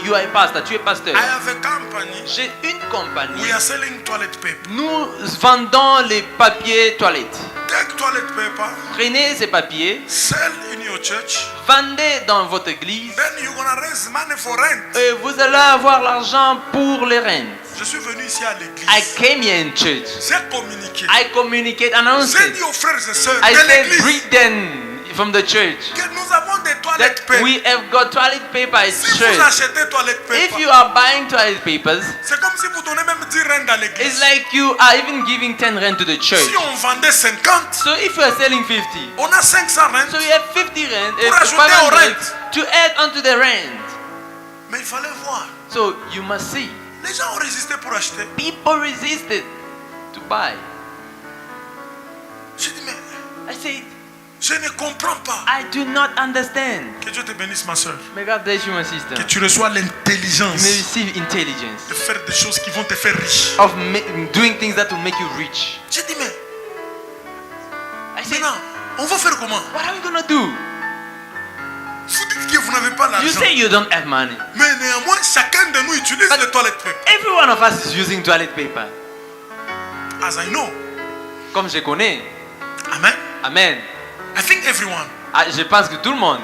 you are a pastor, tu es pasteur. I have a company. J'ai une compagnie. We are selling toilet paper. Nous vendons les papiers toilettes. Take toilet paper, Prenez ces papiers, sell in your church. vendez dans votre église Then you're gonna raise money for rent. et vous allez avoir l'argent pour les rentes. Je suis venu ici à l'église. I came here in church. J'ai communiqué. I communicate, announce J'ai it. dit aux frères et sœurs I de said, l'église read them from the church que nous avons des toilet that paper. we have got toilet paper at Si vous church. achetez toilet If paper, you are buying toilet papers, c'est comme si vous donnez même 10 rentes à l'église. it's like you are even giving 10 rent to the church. Si on vendait 50, So if you are selling 50, on a 500 rentes. so you have 50 rent, Pour ajouter au 500 rent. to add onto the rent. Mais il fallait voir. So you must see. Les gens ont résisté pour acheter. People resisted to buy. J'ai dit, mais I said, je ne comprends pas. I do not understand. Que Dieu te bénisse, ma soeur. May God bless you, my sister. Que tu reçois You may l'intelligence receive intelligence de faire des choses qui vont te faire riche. of doing things that will make you rich. J'ai dit, mais I said, maintenant, on va faire comment? what are we gonna do? Vous dites que vous n'avez pas You l'argent. say you don't have money. Mais néanmoins, chacun de nous utilise But- le toilet paper. Every one of us is using toilet paper. As I know. Comme je connais. Amen. Amen. I think everyone. Ah, je pense que tout le monde.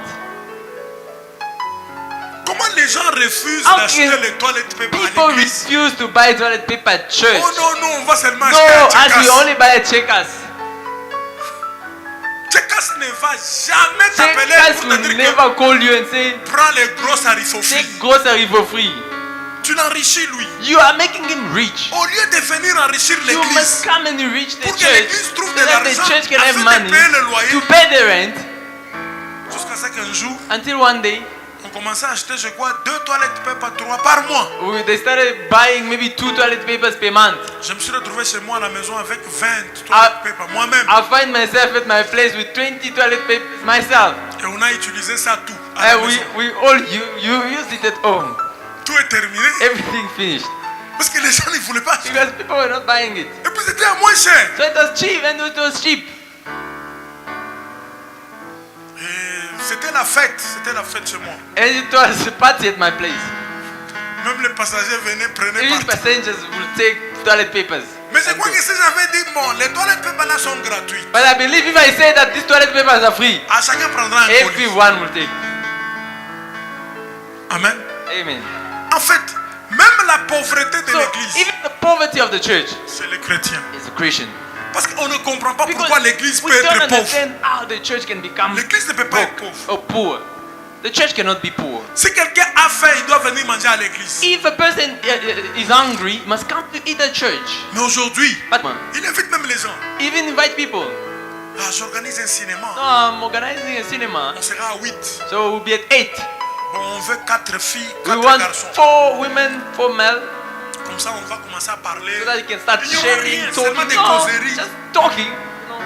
Comment les gens refusent How d'acheter can le toilet paper à People l'église? refuse to buy toilet paper at church. Oh non, non, on va seulement No, acheter à as we Tchekas. only buy at Checkers. Tchekas ne va jamais t'appeler Checkers pour te will dire never call you and say, que prends les grosses haricots take frits. grocery for free. Tu l'enrichis lui. You are making him rich. Au lieu de venir enrichir You l'église, must come and reach the pour que church l'église trouve so de that the l'argent church can have afin de money payer le loyer. to pay the rent Jusqu'à ce qu'un jour, until one day on commençait à acheter, je crois, 2 toilettes paper, 3 par mois. they started buying maybe 2 toilet papers per month. Je me suis retrouvé chez moi à la maison avec 20 toilettes paper, moi-même. I find myself at my place with 20 toilet papers myself. Et on a utilisé ça tout. À la And maison. we all you used it at home. Tout est terminé. Everything finished. Parce que les gens ne voulaient pas acheter. Because people were not buying it. Et puis c'était à moins cher. So it was cheap and it was cheap. Et c'était la fête. C'était la fête chez moi. And it was a party at my place. Même les passagers venaient, prenaient Even partout. passengers would take toilet papers. Mais je and crois go. que si j'avais dit, bon, les toilettes paper là sont gratuites. But I believe if I say that these toilet papers are free, À chacun prendra un colis. everyone will take. Amen. Amen. En fait, même la pauvreté de So l'église, even the poverty of the church c'est les chrétiens. is a Christian. Parce qu'on ne comprend pas Because pourquoi l'église we peut don't être pauvre. understand how the church can become L'église ne peut pas être broke pauvre. or poor. The church cannot be poor. Si quelqu'un a faim, il doit venir manger à l'église. If a person is hungry, he must come to eat at church. Mais aujourd'hui, But il invite même les gens. even invite people. Ah, j'organise un cinéma. No, I'm organizing a cinema, On sera à 8. so we'll be at 8. Bon, on veut 4 filles, We 4 want garçons. 4 women, 4 male, Comme ça, on va commencer à parler. so that you can start Il y aura sharing, rien, seulement talking. des No, causeries. just talking. No.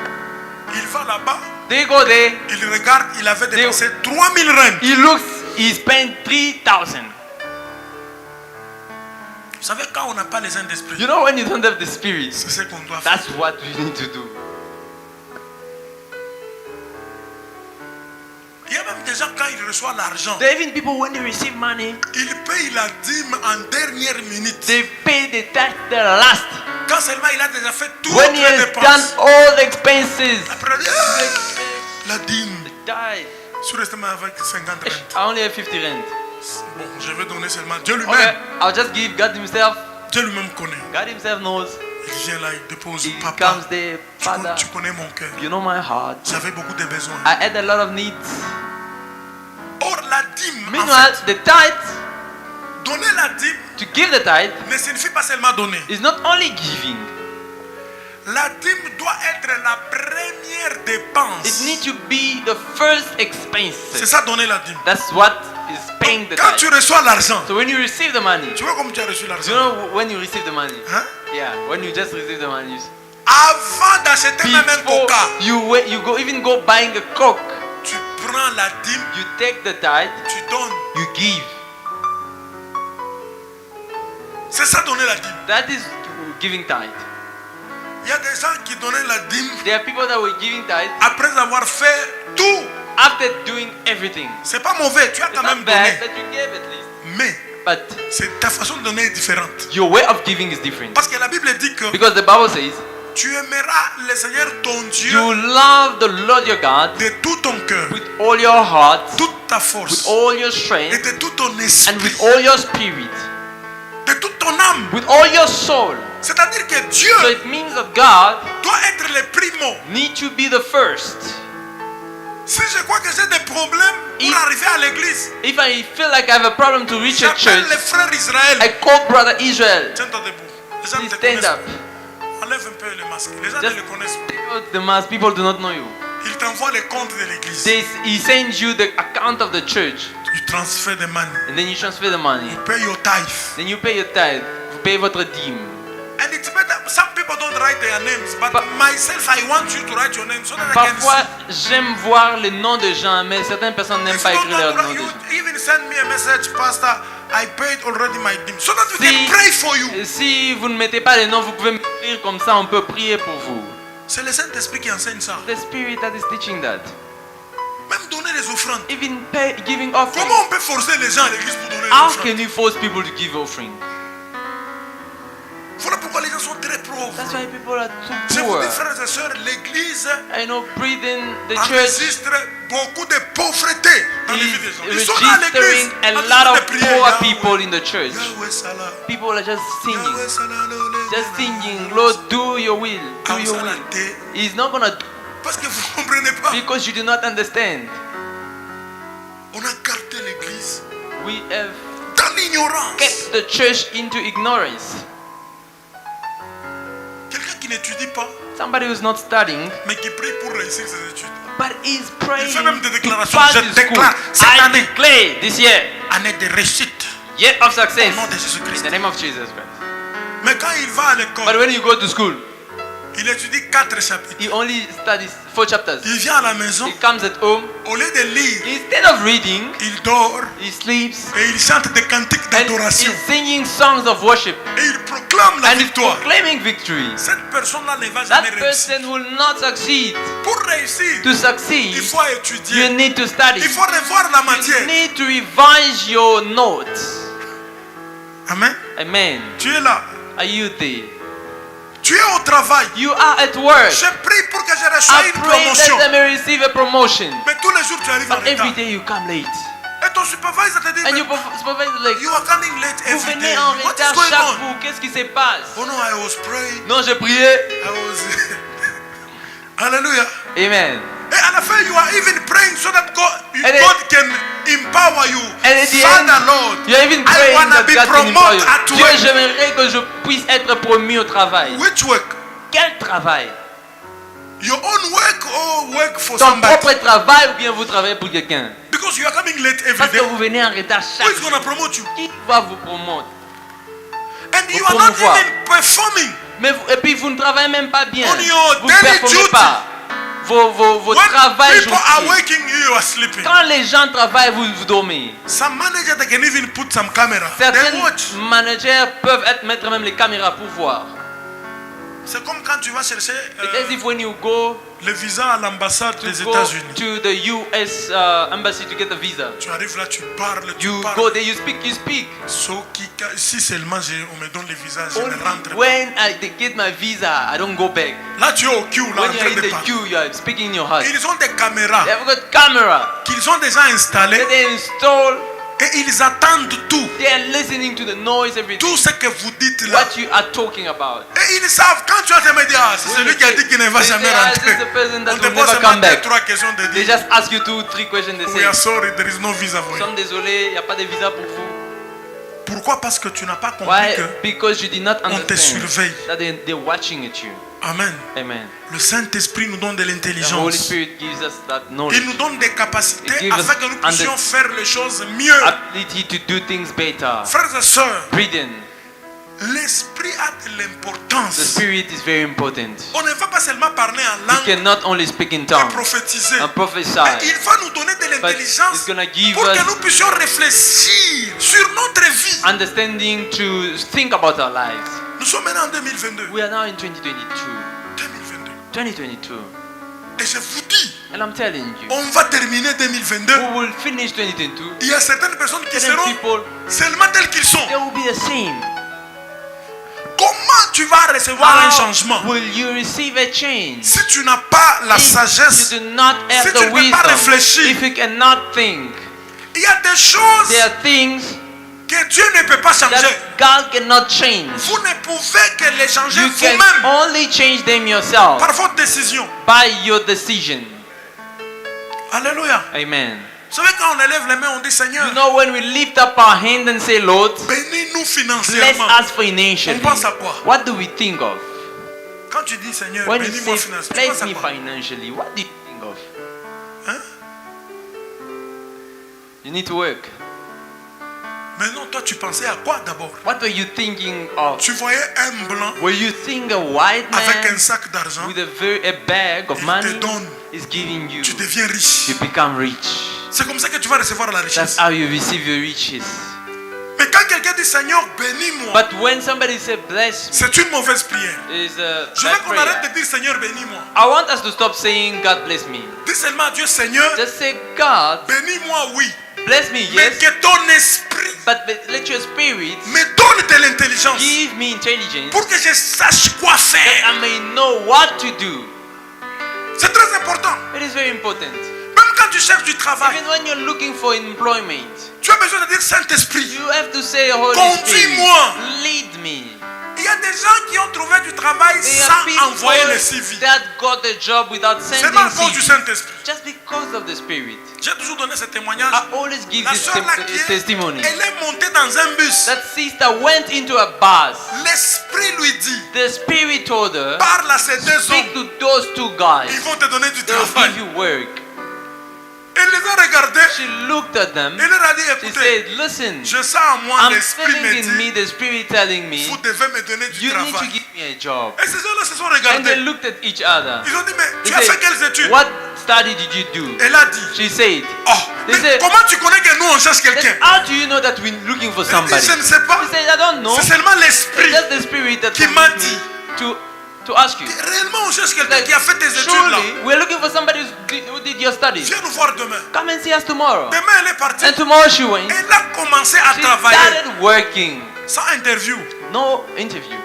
Il va là-bas, They go there. il regarde, il avait dépensé 3000 rentes. He looks. He spent 3,000. Vous savez, quand on n'a pas les uns d'esprit, You know when you don't have the spirit, c'est ce qu'on doit faire. that's what we need to do. Il y a même des gens, quand ils reçoivent l'argent, There are even people when they receive money, ils payent la dîme en dernière minute. they pay the tax the last. Quand seulement il a déjà fait toutes When he les has done dépenses. all the expenses, Après, il dit, ah, la dîme. die. Je suis resté avec 50 rentes. I only have 50 rand. Bon, je vais donner seulement. Dieu Okay, lui-même. I'll just give. God himself. Dieu lui-même connaît. God himself knows. Il vient là, il dépose. He Papa, comes there, tu Father. tu connais mon cœur. You know my heart. J'avais beaucoup de besoins. I had a lot of needs. Or, la dîme, en Meanwhile, fait, the tithe, donner la dîme to give the tithe, ne signifie pas seulement donner. is not only giving. La dîme doit être la première It dépense. needs to be the first C'est expense. ça, donner la dîme. That's what is paying the Quand tu tithe. reçois l'argent, So when you receive the money, tu vois comme tu as reçu you l'argent. know when you receive the money? Hein? Yeah, when you just receive the money. Avant d'acheter même un Before coca, you go even go buying a coke, tu prends la dîme, you take the tithe, tu donnes. you give. C'est ça, donner la dîme. That is giving tithe. Il y a des gens qui donnaient la dîme There are people that were giving tithe après avoir fait tout. after doing everything. C'est pas mauvais, tu as It's quand même not bad donné. that you gave at least, Mais but ta façon de donner est différente. your way of giving is different. Parce que la Bible dit que Because the Bible says, tu aimeras le Seigneur ton Dieu you love the Lord your God de tout ton cœur, with all your heart, toute ta with force all your et strength, de tout ton and esprit, with all your spirit, de toute ton âme. with all your soul. C'est-à-dire que Dieu So it means that God doit être le primo. need to be the first. Si je crois que j'ai des problèmes pour If- arriver à l'église, If I feel like I have a problem to reach a j'appelle church, les frères Israël. I call brother Israel. Tiens-toi debout. Les gens Please te stand connaissent. up. Enlève un peu le masque. Les gens Just ne le connaissent pas. take out the mask. People do not know you. Ils t'envoient les comptes de l'église. He sends you the account of the church, Tu transfères des money. and then you transfer the money. Pay your tithe. Then you pay your tithe. Vous payez votre dîme. And it's better. Some people don't write their names, but Pa- myself, I want you to write your name so that I can Parfois, see. j'aime voir les noms de gens, mais certaines personnes n'aiment If pas you écrire don't leur know, nom de you gens. even send me a message, Pastor. I paid already my dime, so that we Si- can pray for you. Si vous ne mettez pas les noms, vous pouvez m'écrire comme ça, on peut prier pour vous. C'est le Saint-Esprit qui enseigne ça. The Spirit that is teaching that. Même donner les offrandes. Even giving offering. Comment on peut forcer les gens à l'église pour donner les How offrandes? can you force people to give offering? Voilà pourquoi les gens sont très pauvres. That's why people are Je too vous poor. dis, frères et sœurs, l'église I know breathing the church enregistre beaucoup de pauvreté dans les vies des gens. is Ils sont dans l'église. registering a en lot train de of prier, poor Yahweh, people in the church. Yahweh Salah, People are just singing. Yahweh Salah, Just singing, Lord, do your will. Do Comme your ça, la will. tête. He's not gonna do Parce que vous ne comprenez pas. because you do not understand. On a gardé l'église We have dans l'ignorance. kept the church into ignorance. Quelqu'un qui n'étudie pas, Somebody who's not studying, mais qui prie pour réussir ses études. but is praying Il fait même des to déclarations. pass Je his school. déclare cette I année, declare this year, année de réussite. year of success, Au nom de Jésus in Christ. the name of Jesus Christ. Mais quand il va à But l'école, when you go to school, il étudie 4 chapitres. he only studies 4 chapters. Il vient à la maison, He comes at home, au lieu de lire, instead of reading, il dort he sleeps et il chante des cantiques and d'adoration. he's singing songs of worship Et il proclame la and he's victoire. proclaiming victory. Cette personne-là ne va jamais That réussir. person will not succeed. Pour réussir, To succeed, il faut you étudier. need to study. Il faut revoir la You matière. need to revise your notes. Amen. Amen. Tu es là. Are you there? Tu es au travail. You are at work. Je prie pour que je reçoive I une pray promotion. that I may receive a promotion. Mais tous les jours, tu arrives en But every retard. day you come late. Et ton supervisor te dit, And mais your supervisor like, you are coming late vous every venez day. en What is retard going chaque on? jour. Qu'est-ce qui se passe? Oh no, I was praying. Non, j'ai prié. I was... Hallelujah. Amen. Et à la fin, you are even praying so that God And can empower you. And at the Father, end, Lord, you are even I praying want to that be God can empower promoted you. at Dieu, work. j'aimerais que je puisse être promu au travail. Which work? Quel travail? Your own work or work for Ton somebody? propre travail ou bien vous travaillez pour quelqu'un? Because you are coming late every Parce que day. vous venez en retard Who chaque is jour. going to promote you? Qui va vous promouvoir? And Vous you are not promouvoir. even performing. Et puis vous ne travaillez même pas bien. On your Vous ne daily performez duty. pas. Vos When travails people are journaliers. working, you are sleeping. Quand les gens travaillent, vous dormez. Some manager they can even put some camera. They Certains watch. managers peuvent mettre même les caméras pour voir. C'est comme quand tu vas chercher It's as if when you go le visa à l'ambassade des to États-Unis. the US embassy to get a visa. Tu arrives là, tu parles, tu You parles. go there, you speak. Si seulement on me donne le visa, je Only ne rentre pas. when they get my visa, I don't go back. Là, tu es au queue, là, en When you're train in de the parler. queue, you are speaking in your heart. Ils ont des caméras They have got camera. qu'ils ont déjà installées That they install. et ils attendent tout. They are listening to the noise, everything. Tout ce que vous dites là. What you are talking about. Et ils savent, quand tu vas te me dire, ah, c'est celui qui a dit qu'il ne va They jamais say, ah, rentrer. this is the person that On te will pose never seulement come back. 3 questions de They dire, just ask you 2-3 questions. They we say, are sorry, there is no visa for nous you. sommes désolés, il n'y a pas de visa pour vous. Pourquoi? Parce que tu n'as pas compris Why? que Because you did not on te understand surveille. that they're watching at you. Amen. Amen. Le Saint-Esprit nous donne de The Holy l'intelligence. Spirit gives us that knowledge, Il nous donne des capacités It gives us afin que nous puissions faire les choses mieux. ability to do things better. Frères et sœurs, Breathing. l'Esprit a de The l'importance. Spirit is very important. On ne va pas seulement parler en You langue cannot only speak in et tongues prophétiser. and prophesy, Mais il va nous donner de but l'intelligence it's gonna give pour que us nous puissions réfléchir sur notre vie. understanding to think about our lives. Nous sommes maintenant en 2022. We are now in 2022. 2022. 2022. Et je vous dis, And I'm telling you, on va terminer 2022. we will finish 2022. Il y a certaines personnes qui Certain seront people, seulement telles qu'ils sont. they will be the same. Comment tu vas recevoir un How changement will you receive a change? si tu n'as pas la If sagesse? you do not have Si tu the ne peux pas wisdom, réfléchir. if you cannot think, Il y a des choses there are things que Dieu ne peut pas changer. that God cannot change. Vous ne pouvez que les changer You can vous-même only change them yourself par votre décision. by your decision. Alléluia. Amen. Vous savez, quand on élève les mains, on dit Seigneur, You know, when we lift up our hand and say, Lord, bénis-nous bless financièrement. us financially, On pense à quoi? what do we think of? Quand tu dis Seigneur, When you bénis-moi say, financièrement, tu bless penses à me quoi? financially, what do you think of? Hein? You need to work. Mais non, toi tu pensais à quoi d'abord? What were you thinking of? Tu voyais un blanc Were you thinking a white avec un man sac d'argent, with a bag of il te money donne, is giving you? tu deviens riche. You become rich. C'est comme ça que tu vas recevoir la That's richesse. how you receive your riches. Mais quand quelqu'un dit Seigneur, bénis-moi, But when somebody says bless me, c'est une mauvaise prière. is a Je veux bad qu'on arrête prayer. de dire Seigneur, bénis-moi. I want us to stop saying God bless me. Dis seulement à Dieu, Seigneur, Just say God bénis-moi, oui. bless me, Mais yes, que ton esprit but let your spirit me donne de l'intelligence give me intelligence pour que je sache quoi that faire. I may know what to do. C'est très important. It is very important. Même quand tu cherches du travail, Even when you're looking for employment, tu as besoin de dire Saint-Esprit. you have to say, Holy Conduis-moi. Spirit, lead me. Il y a des gens qui ont trouvé du travail There are sans people envoyer le CV. that got a job without C'est sending pas à cause du CV. Saint-Esprit. Just because of the Spirit. J'ai toujours donné ce témoignage. I always give La this soeur là qui est, testimony. elle est montée dans un bus. That sister went into a bus. L'Esprit lui dit, The Spirit told her, parle à ces deux speak hommes. to those two guys. Ils vont te donner du They'll travail. give you work. Elle les a regardés. She looked at them. Elle leur a dit, She écoutez, said, listen, je sens en moi I'm l'Esprit feeling me in me dit, the Spirit telling me, vous devez me donner du you need to travail. give me a job. Et ces gens-là se sont And they regardés. looked at each other. Ils ont dit, mais They tu as fait said, quelles études? what study did you do? Elle a dit, She said, oh, They mais said- comment tu connais que nous on cherche quelqu'un? how do you know that we're looking for Elle dit, somebody? je ne sais pas. She said, I don't know. C'est seulement It's l'Esprit. just the Spirit that qui told m'a me dit. to ask you. Réellement, on cherche quelqu'un Like, qui a fait tes études là. surely, we're looking for somebody who did your studies. Viens nous voir demain. Come and see us tomorrow. Demain, elle est partie. And tomorrow she went. Elle a commencé à She travailler started working. sans interview. No interview.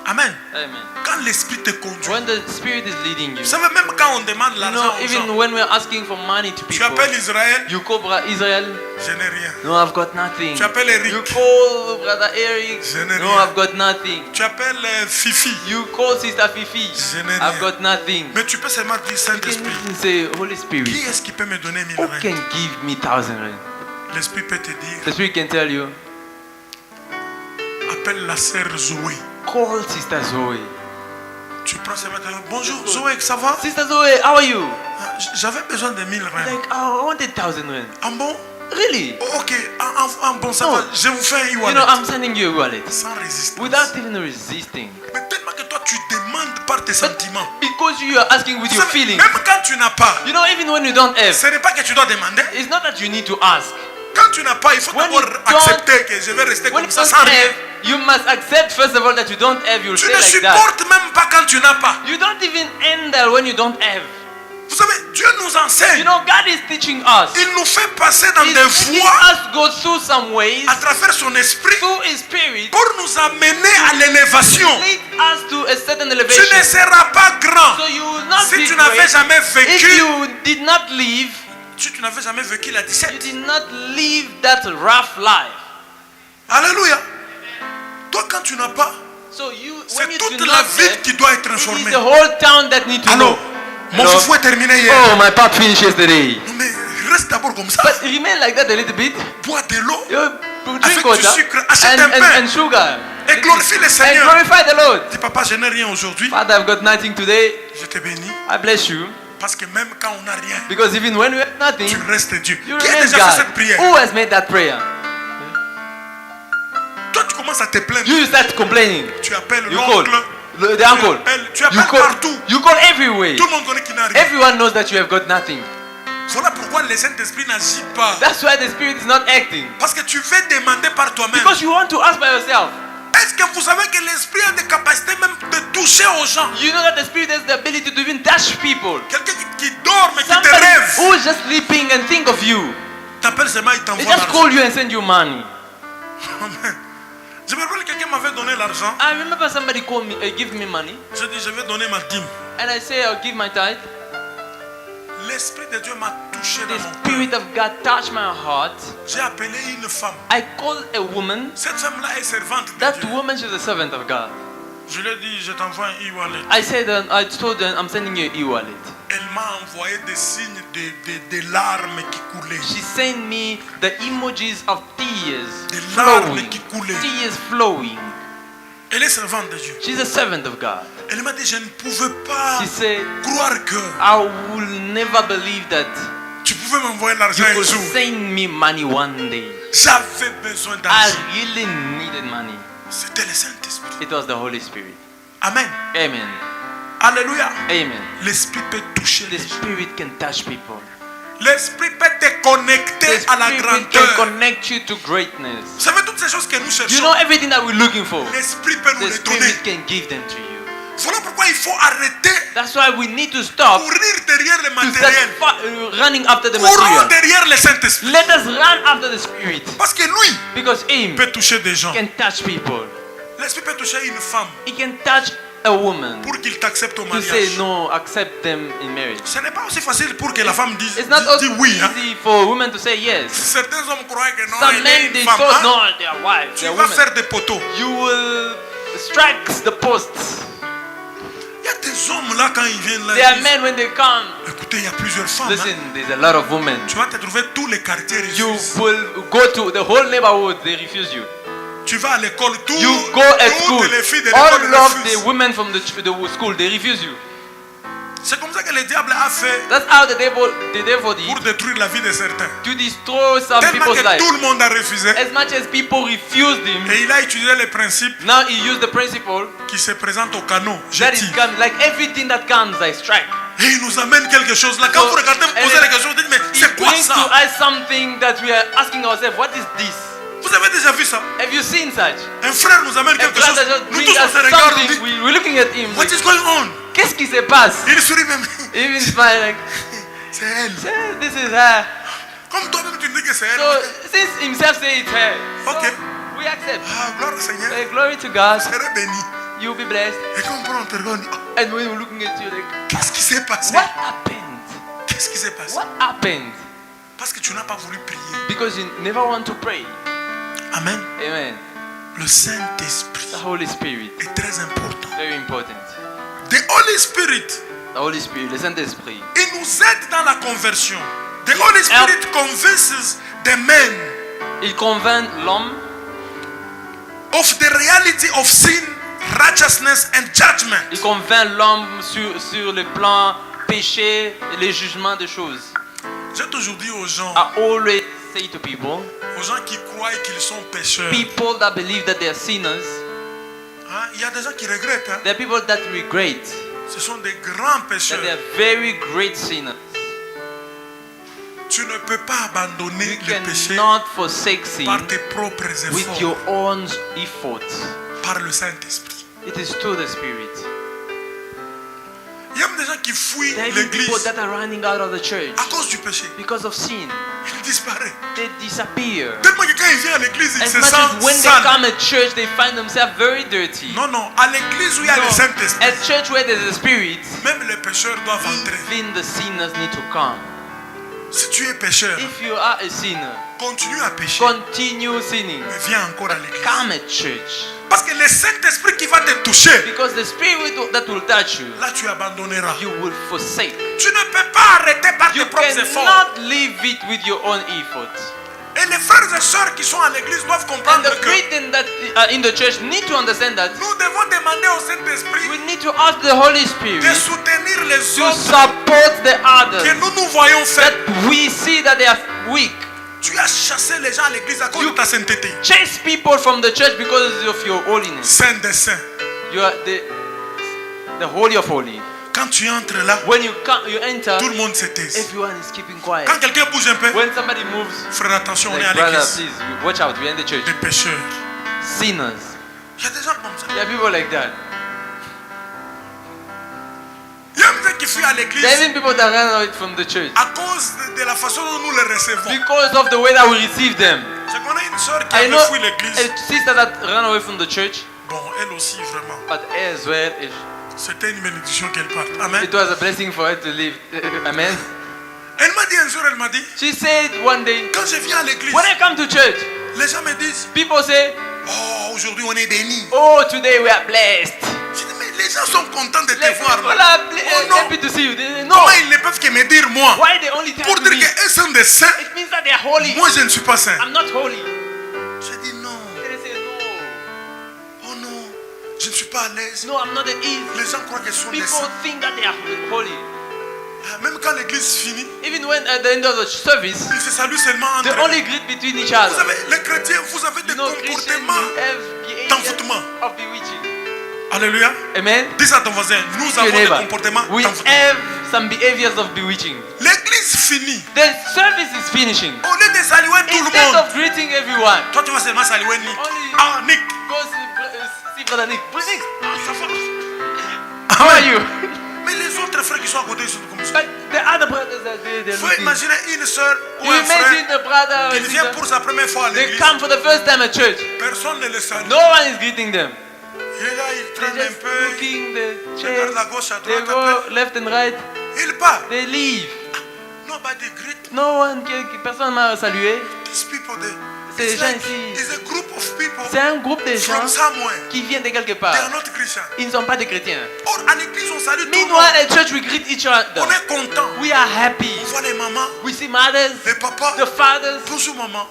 Amen. Amen. Quand l'Esprit te conduit. When the Spirit is leading you, Vous savez, même quand on demande you l'argent know, aux even gens, when we're asking for money to tu people, appelles Israël, you call Israel, je n'ai rien. no, I've got nothing. Tu appelles Eric. You call Brother Eric, Je n'ai no, rien. I've got nothing. Tu appelles Fifi. You call Sister Fifi, Je n'ai I've rien. got nothing. Mais tu peux seulement dire You Saint-Esprit. can say, Holy Qui Spirit, est-ce qui peut me donner 1000 who rand? can give me 1,000 rand? L'Esprit peut te dire, The Spirit can tell you, appelle la sœur Zoé. call Sister Zoe. Tu prends ce matin, bonjour Zoé, ça va? Sister Zoe, how are you? Ah, j'avais besoin de 1000 rands. Like, oh, I wanted 1,000 rand. Ah bon? Really? Oh, ok, en bon, ça No. va. Je vous fais un You e-wallet. know, I'm sending you a wallet. Sans résistance. Without even resisting. Mais tellement que toi, tu demandes par tes sentiments. Because you are asking with Vous your savez, feelings. même quand tu n'as pas, You know, even when you don't have, ce n'est pas que tu dois demander. it's not that you need to ask. Quand tu n'as pas, il faut When d'abord you don't- accepter que je vais rester When comme you ça don't sans rien. have, You must accept first of all that you don't have. You'll Tu stay ne like that. supportes même pas quand tu n'as pas. You don't even handle when you don't have. Vous savez, Dieu nous enseigne. You know, God is teaching us. Il nous fait passer dans He's des making voies us go through some ways, à travers son esprit through His Spirit, pour nous amener à l'élévation. lead us to a certain Tu ne elevation. seras pas grand So you will not si be tu n'avais great. jamais If vécu. you did not live, Si tu n'avais jamais vécu la you 17. did not live that rough life. Alléluia. Toi, quand tu n'as pas, So you, when c'est you do toute la not ville have, qui doit être it is transformée. the whole town that need to Alors, know. mon Hello? foufou est terminé hier. Oh, my pap finished yesterday. Non, mais reste d'abord comme ça. But remain like that a little bit. Bois de l'eau You avec drink du water sucre. Achète un pain and sugar. et glorifie le And Seigneur. glorify the Lord. Dis, papa, je n'ai rien aujourd'hui. Father, I've got nothing today. Je te bénis. I bless you. Parce que même quand on n'a rien, Because even when we have nothing, tu restes Dieu. you Qui a remain déjà fait God. cette prière? Who has made that prayer? Toi, tu commences à te plaindre. You start complaining. Tu appelles You call. l'oncle. The uncle. Tu appelles partout. You call everywhere. Tout le monde connaît qu'il n'a rien. Everyone knows that you have got nothing. Voilà pourquoi le Saint-Esprit n'agit pas. That's why the Spirit is not acting. Parce que tu veux demander par toi-même. Because you want to ask by yourself. Est-ce que vous savez que l'Esprit a des capacités même de toucher aux gens? You know that the Spirit has the ability to even touch people. Quelqu'un qui dort mais qui te Somebody rêve. who is just sleeping and think of you. T'appelles seulement, il They t'envoie just l'argent. call you and send you money. Amen. Je me rappelle quelqu'un m'avait donné l'argent. I remember somebody called me, give me money, J'ai dit, je vais donner ma dîme. and I say I'll give my tithe. L'Esprit de Dieu m'a touché The dans mon cœur. Spirit of God touched my heart. J'ai appelé une femme. I called a woman. Cette femme-là est servante de That Dieu. woman, she's a servant of God. Je lui ai dit, je t'envoie un e-wallet. I said, I told her, I'm sending you an e-wallet. Elle m'a envoyé des signes de larmes qui coulaient. She sent me the emojis of tears Des larmes flowing. qui coulaient. Tears flowing. Elle est servante de Dieu. She's a servant of God. Elle m'a dit, je ne pouvais pas She said, croire que I will never believe that tu pouvais m'envoyer l'argent you un could jour. send me money one day. J'avais besoin I d'argent. really needed money. C'était le Saint-Esprit. It was the Holy Spirit. Amen. Amen. Alléluia. Amen. L'Esprit peut toucher The les gens. Spirit can touch people. L'Esprit peut te The connecter à la Spirit can grandeur. connect you to greatness. Vous savez toutes ces choses que nous You cherchons. know everything that we're looking for. L'Esprit peut nous The les donner. Spirit can give them to you. Voilà pourquoi il faut arrêter That's why we need to stop courir derrière le to start matériel. running after the Courons material. derrière le Saint-Esprit. Let us run after the Spirit. Parce que lui Because Him peut toucher des gens. can touch people. L'Esprit peut toucher une femme He can touch a woman pour qu'il t'accepte au to say mariage. no, accept them in marriage. Ce n'est pas aussi facile pour que la femme dise, It's not dit oui. Hein. easy for a woman to say yes. Certains hommes croient que non, Some elle est men une they femme. thought Hein. no, they are wives, Tu they are vas women. faire des poteaux. You will strike the posts. Il y a des hommes là quand ils viennent là. There ils are disent, men when they come. écoutez, il y a plusieurs femmes. Listen, Hein. there's a lot of women. Tu vas te trouver tous les quartiers You refusent. will go to the whole neighborhood, they refuse you. Tu vas à l'école, You go at school, toutes les filles de l'école all of the refusent. women from the school, they refuse you. C'est comme ça que le diable a fait That's how the devil did pour détruire la vie de certains. to destroy some Tellement people's que lives. tout le monde a refusé. As much as people refused him, Et il a utilisé les principes now he used the principle qui se présentent au canon. Je that is tire. come, like everything that comes, I strike. Et il nous amène quelque chose là. Quand So, vous regardez, vous and posez then la question, vous dites, mais He c'est quoi brings to ça? us something that we are asking ourselves, what is this? Vous avez déjà vu ça? Have you seen such? Un frère nous amène A quelque chose. brother just Nous brings tous on us se regarde, on something, dit, we're looking at him, what like, is going on? qu'est-ce qui se passe? Il sourit même. Even smile like, C'est elle. this is her. Comme toi-même tu dis que c'est So elle. since himself say it's her, so Okay. we accept. Ah, gloire au Seigneur. Hey, glory to God, Serait béni. you'll be blessed. Et quand on prend, on te regarde, on dit, oh, And when we're looking at you like, qu'est-ce qui s'est passé? what happened? Qu'est-ce qui s'est passé? What happened? Parce que tu n'as pas voulu prier. Because you never want to pray. Amen. Amen. Le Saint-Esprit The Holy Spirit, est très important. very important. The Holy Spirit, The Holy Spirit, le Saint-Esprit. il nous aide dans la conversion. The Holy Spirit convinces the men Il convainc l'homme of the reality of sin, righteousness and judgment. Il convainc l'homme sur le plan péché et le jugement des choses. J'ai toujours dit aux gens, I always say to people, aux gens qui croient qu'ils sont pécheurs, people that believe that they are sinners, hein, il y a des gens qui regrettent. Hein. there are people that regret Ce sont des grands that pécheurs. they are very great sinners. Tu ne peux pas abandonner You le péché cannot forsake sin par tes propres with efforts, your own efforts. par le Saint-Esprit. It is through the Spirit. Il y a même des gens qui fuient There are even people l'église that are running out of the church à cause du péché. because of sin. Il disparaît. They disappear. Tellement que quand il vient à l'église, il As se much as when sent they sale. come at church, they find themselves very dirty. Non, non, à l'église où il y a No, le Saint-Esprit, at church where there's a Spirit, même les pécheurs doivent entrer. even the sinners need to come. Si tu es pécheur, If you are a sinner, continue à pécher. continue sinning. Mais viens encore à l'église. Come at church. Parce que le Saint-Esprit qui va te toucher, Because the Spirit that will touch you, là tu abandonneras. you will forsake. Tu ne peux pas arrêter par You tes propres efforts. cannot leave it with your own efforts. Et les frères et sœurs qui sont à l'église doivent And comprendre the que Christians that are in the church need to understand that nous devons demander au Saint-Esprit we need to ask the Holy de Spirit soutenir les to autres support the que others nous voyons faire. that we see that they are weak. Tu as chassé les gens à l'église à cause de ta sainteté. Chase people from the church because of your holiness. Saint des saints. You are the holy of holy. Quand tu entres là, When you come, you enter, tout le monde se tait. everyone is keeping quiet. Quand quelqu'un bouge un peu, When somebody moves, frère, attention, on est like, à brother, l'église. please watch out. We're in the church. Des pécheurs. Sinners. Il y a des gens comme ça. There are people like that. Il y a des gens qui fuient à l'église There are even people that run away from the church à cause de la façon dont nous les recevons. because of the way that we receive them. Je connais une soeur qui I avait know fui l'église. a sister that ran away from the church, Bon, elle aussi, vraiment. but as well, C'était une bénédiction qu'elle parte. Amen. it was a blessing for her to live. Amen. Elle m'a dit un jour, elle m'a dit, She said one day, quand je viens à l'église, when I come to church, les gens me disent, people say, oh, aujourd'hui on est bénis. oh, today we are blessed. Je dis, mais les gens sont contents de te Like, voir. people là. are Oh, non. happy to see you. They say, no. Comment ils ne peuvent que me dire moi? Why they only tell Pour me? dire qu'eux sont des saints, It means that they are holy. moi je ne suis pas saint. I'm not holy. Je dis non, They say, oh non, je ne suis pas à l'aise. no, I'm not at ease. Les gens croient qu'ils sont des People saints. think that they are holy. Même quand l'église finit, Even when at the end of the service, ils se saluent seulement they entre eux. only greet between each Vous other. savez, les chrétiens, vous avez des You know, Christians, comportements you have behaviors d'envoûtement. of bewitching. Alléluia. Amen. Dis à ton voisin, nous Your avons des neighbor, comportements we d'envoûtement. have some behaviors of bewitching. L'église finit. The service is finishing. Au lieu de saluer tout le Instead monde, of greeting everyone, toi tu vas seulement saluer Nick. Only- Ah, Nick. go see Brother Nick. Brother Nick, Ah, ça va. how are you? Mais les autres frères qui sont à côté, ils sont comme ça. But the other brothers are there. They're Faut looking. imaginer une soeur ou You un frère imagine the brother or qui vient sister, pour sa première fois à they l'église. come for the first time at church. Personne ne le salue. No one is greeting them. Il est là, il They traîne un just peu. looking the Il chair. regarde à gauche, à They droite, go après. left and right. Il part. They leave. Nobody greet No one, personne m'a salué. these people there. C'est les It's gens like, ici. it's a group of people C'est un groupe de gens from somewhere. qui viennent de quelque They part. are not Christians. Ils ne sont pas des chrétiens. Or, à l'église, on salue tout le Meanwhile, monde. at church we greet each other. On est content. We are happy. On voit les mamans, We see mothers, les papas. the fathers. Bonjour maman.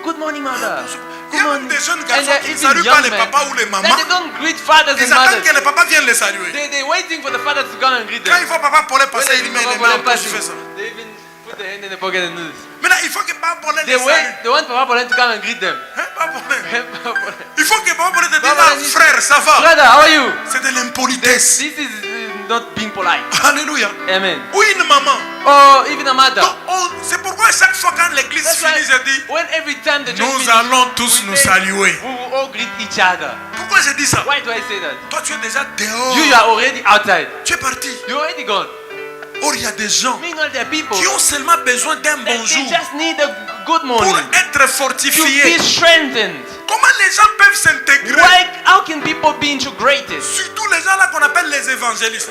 Good morning, mother. Il y a Good même morning. des jeunes And garçons there are qui ne even saluent pas young les men papas ou les that mamans. they don't greet fathers and Ils attendent mothers. que les papas viennent les saluer. They're waiting for the fathers to come and greet Quand them. il voit papa Paulin When passer, they il dit see mais Papa les Paulin mamans, pourquoi tu passing, fais ça? they even put their hand in the pocket and do this. Maintenant, il faut que Papa Paulin They les salue. want Papa Paulin to come and greet them. Hein, Papa Paulin? Papa Paulin. Il faut que Papa Paulin te dise, Papa ah, Paulin dit- frère, ça va. Brother, how are you? C'est de l'impolitesse. This is not being polite. Alléluia. Amen. Ou une maman. Or even a mother. Donc, c'est pourquoi chaque fois quand l'église That's finit, why je dis, when every time the church nous finishes, allons tous we nous say, saluer. we will all greet each other. Pourquoi je dis ça? Why do I say that? Toi, tu es déjà dehors. You are already outside. Tu es parti. You're already gone. Or, il y a des gens Meanwhile, there are people qui ont seulement besoin d'un that they bonjour just need a good pour morning être to fortifiés. be strengthened. Comment les gens peuvent s'intégrer? How can people be integrated? Surtout les gens là qu'on appelle les évangélistes.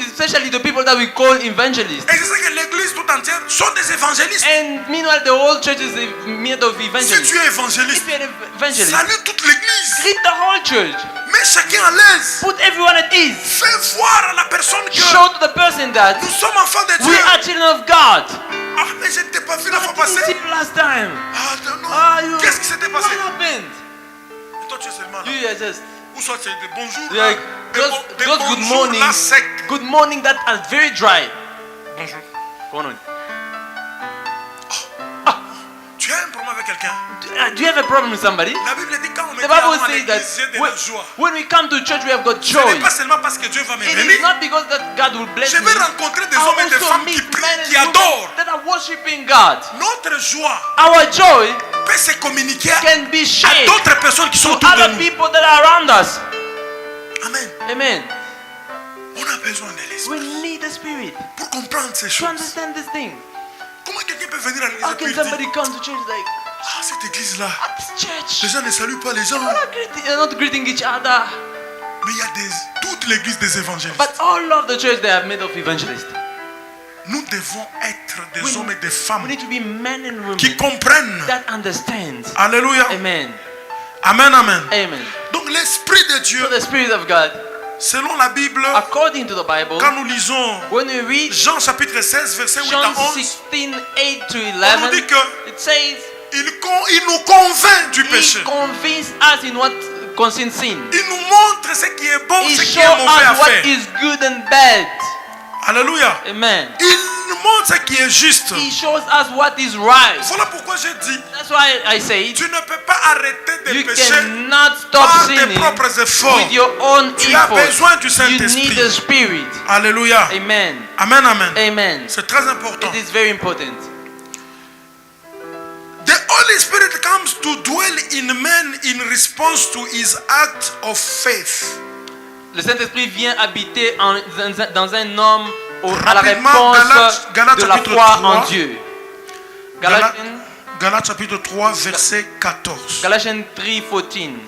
Especially the people that we call evangelists. Et je sais que l'église tout entière sont des évangélistes. And meanwhile, the whole church is made of Si evangelists. tu es évangéliste, If you're an evangelist, salue toute l'église. greet the whole church. Mets chacun à l'aise. Put everyone at ease. Fais voir à la personne que Show to the person that nous sommes enfants de we Dieu. are children of God. Ah, mais je ne t'ai pas vu la fois I didn't see passée. you last time. Ah, non. Ah, you. Qu'est-ce qui s'était What passé? happened? Et toi, tu es seulement là. You are just Ou soit c'est des bonjours you're like des those, des those good bonjours mornings. là secs. Good morning that are very dry. Bonjour. Go on. Tu as un problème avec quelqu'un? Do you have a problem with somebody? La Bible dit quand on me The dit Bible à says that l'église, j'ai de when, la joie. when we come to church, we have got Ce joy. n'est pas seulement parce que Dieu va me It is bénir. not because that God will bless Je me. vais rencontrer des I hommes et des also femmes qui meet prient men and qui adorent. women that are worshiping God. Notre joie Our joy peut se communiquer can be à shared d'autres personnes qui to sont autour de other nous. people that are around us. Amen. Amen. On a besoin de l'esprit We need the Spirit pour comprendre ces to choses. understand this thing. Comment quelqu'un peut venir à l'église How et puis can dire, somebody come to church like, ah, cette église-là, at this church? les gens ne saluent pas les gens. They're not greeting each other. Mais il y a toute l'église des évangélistes. But all of the church, they are made of evangelists. Nous devons être des We- hommes et des We femmes need to be men and women qui comprennent. that understand. Alléluia. Amen. Amen, amen. Amen. Donc l'Esprit de Dieu, So the Spirit of God, selon la Bible, according to the Bible, quand nous lisons when we read Jean chapitre 16, verset 8 à John 11, 16, 8 to on nous 11, dit que it says, il nous convainc du péché. He convinced us in what concerns sin. Il nous montre ce qui est bon, He ce qui showed est mauvais à us what faire. is good and bad. Alléluia. Amen. Il nous montre ce qui est juste. He shows us what is right. Voilà pourquoi j'ai dit, That's why I say tu ne peux pas arrêter de you pécher cannot stop par tes sinning propres efforts. with your own Tu as efforts. besoin du You Saint-Esprit. need the Spirit. Alléluia. Amen. Amen, amen. Amen. C'est très important. It is very important. The Holy Spirit comes to dwell in man in response to his act of faith. Le Saint-Esprit vient habiter dans un homme à la Rapidement, réponse Galates de la chapitre foi 3. en Dieu. Galates chapitre 3, verset 14. Galatians 3:14.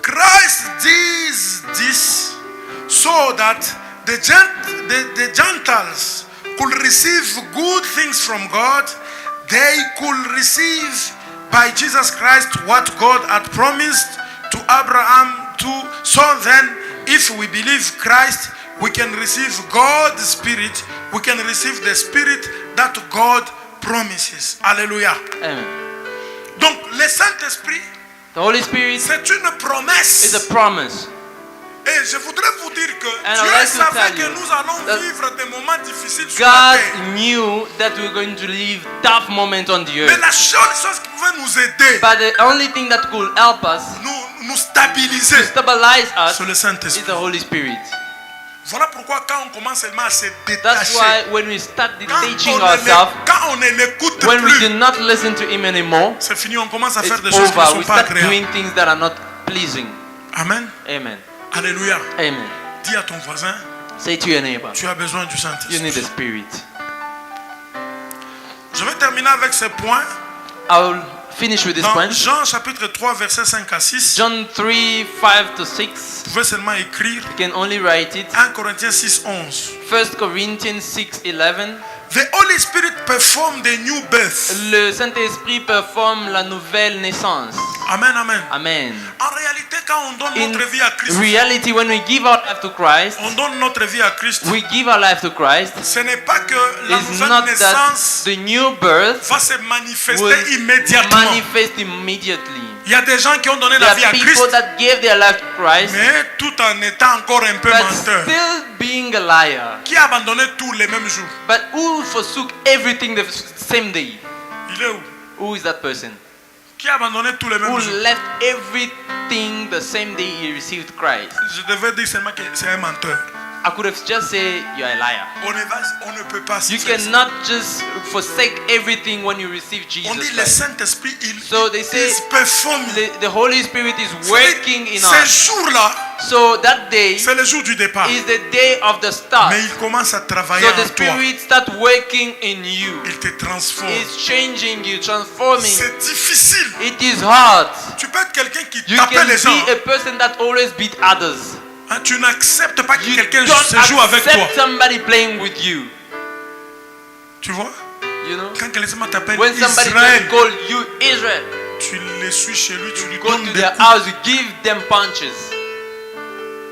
Christ did this so that the Gentiles could receive good things from God. They could receive by Jesus Christ what God had promised to Abraham too. So then, if we believe Christ, we can receive God's Spirit. We can receive the Spirit that God promises. Alléluia. Amen. Donc, le Saint-Esprit, The Holy Spirit c'est une is promesse. a promise. Et je voudrais vous dire que And I'd Dieu like to savait tell que you nous allons that vivre des moments difficiles sur la God terre. knew that we were going to live tough moments on the Mais earth. la seule chose qui pouvait nous aider, But the only thing that could help us, nous stabiliser, stabilize us, c'est le is Saint-Esprit. the Holy Spirit. Voilà pourquoi quand on commence seulement à se That's why détacher, when we start quand detaching on ne ourselves, quand on ne l'écoute when we do plus, not listen to Him anymore, c'est fini, on commence à it's faire des choses qui ne over. sont We pas start agréables. doing things that are not pleasing. Amen. Amen. Alléluia. Amen. Dis à ton voisin, Say to your neighbor, tu as besoin du you need the Saint-Esprit. Spirit. Je vais terminer avec ce point. I'll finish with this Dans point. Jean chapitre 3, versets 5 à 6, John 3, 5 to 6. vous pouvez seulement écrire You can only write it. 1 Corinthiens 6, 11. 1 Corinthians 6, 11. The Holy Spirit performed the new birth. Le Saint-Esprit performe la nouvelle naissance. Amen, amen. Amen. En réalité, quand on donne In notre vie à Christ, reality, when we give our life to Christ, on donne notre vie à Christ, we give our life to Christ. ce n'est pas que la It's nouvelle not that naissance the new birth va se manifester will immédiatement. manifest immediately. Il y a des gens qui ont donné There la vie are à people Christ, that gave their life to Christ, mais tout en étant encore un peu but menteur. still being a liar. Qui a abandonné tout les mêmes jours? But who forsook everything the same day? Il est où? Who is that person? Qui a abandonné tous les mêmes Who jours? left everything the same day he received Christ? Je devais dire seulement que c'est un menteur. I could have just said you're a liar. On ne peut pas You faire ça. cannot just forsake everything when you receive Jesus On dit le Christ. Saint-Esprit, il So they say performe. The Holy Spirit is working in Ces us. jours-là, So that day c'est le jour du départ. is the day of the start. Mais il commence à travailler So the en toi. Spirit start working in you. Il te transforme. It's changing you, transforming. C'est difficile. It is hard. Tu peux être quelqu'un qui You tape can les gens. be a person that always beat others. Hein, tu n'acceptes pas que You quelqu'un don't se joue avec toi. accept somebody playing with you. Tu vois? You know? Quand quelqu'un t'appelle When somebody Israël, just call you Israel, tu les suis chez lui, tu lui go donnes to des their coups. house, you give them punches.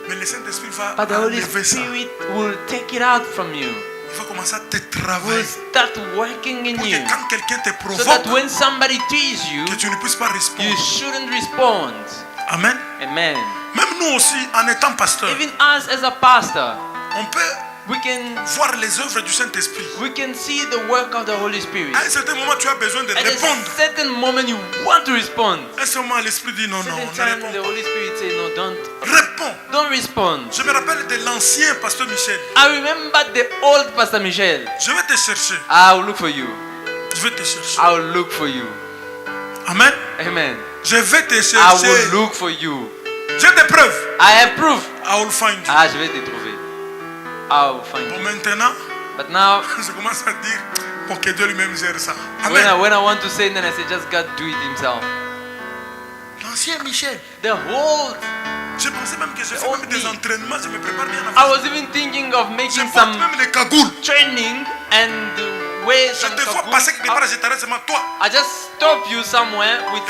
Mais le Saint-Esprit va But the Holy enlever ça. Spirit will take it out from you. Il va commencer à te Will travailler. start working in Pour you. que quand quelqu'un te So that provoque, when somebody teases you, que tu ne puisses pas you répondre. shouldn't respond. Amen. Amen. Même nous aussi, en étant pasteur, Even us as a pastor, on peut We can les œuvres du Saint-Esprit. see the work of the Holy Spirit. À un certain moment, tu as besoin de At a répondre. certain moment you want to respond. À un certain moment, l'Esprit dit non, non, Certain ne time réponds the Holy Spirit say no, pas. Réponds. don't respond. Je me rappelle de l'ancien pasteur Michel. I remember the old Pastor Michel. Je vais te chercher. I'll look for you. Je vais te chercher. I'll look for you. Amen. Amen. Je vais te I chercher. will look for you. J'ai des preuves. I have proof. I will find you. Ah, je vais te trouver. I will find Bon, you. maintenant, But now, je commence à dire pour que Dieu lui-même gère ça. when Amen. I want to say, then I say, just God do it Himself. L'ancien Michel. The whole. Je pensais même que je fais Oh, même des me. entraînements. Je me prépare bien à I faire. was even thinking of Je making porte some même les cagoules. training and wear Je some te vois kagoul. passer quelque part, je t'arrête seulement toi. I just stop you somewhere with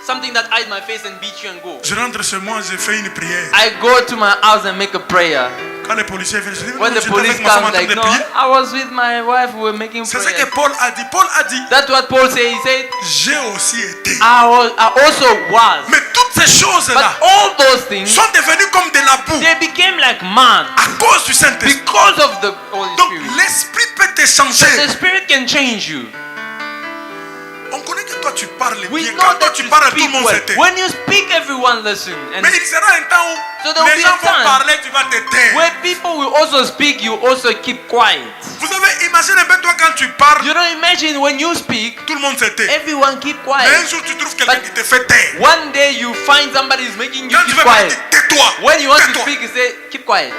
something that hide my face and beat you and go. Je rentre chez moi, je fais une prière. I go to my house and make a prayer. Quand les policiers viennent, je dis, When the j'étais police avec ma femme en comes, train like, de no, prier. I was with my wife, we were making C'est ce que prayer. Paul a dit. Paul a dit, That's what Paul said. He said, j'ai aussi été. I also was. Mais toutes ces But choses-là all those things, sont devenues comme de la boue they became like mud à cause du Saint-Esprit. because of the Holy Donc Spirit. l'Esprit peut te The changer. Spirit can change you. On connaît que toi tu parles We bien. know Quand toi that tu you parles, tout le speak monde well. s'était. When you speak, everyone listen. And Mais il sera un temps So où there will les be a gens vont time parler, tu vas te taire. where people will also speak, you also keep quiet. Vous avez imaginé un peu toi quand tu parles, You don't imagine when you speak, tout le monde se tait. everyone keep Mais un quiet. jour tu trouves quelqu'un But- qui te fait taire. One day you find somebody is making you Quand tu keep veux parler, quiet. tais-toi. When you want to Tais-toi. speak, you say, keep quiet.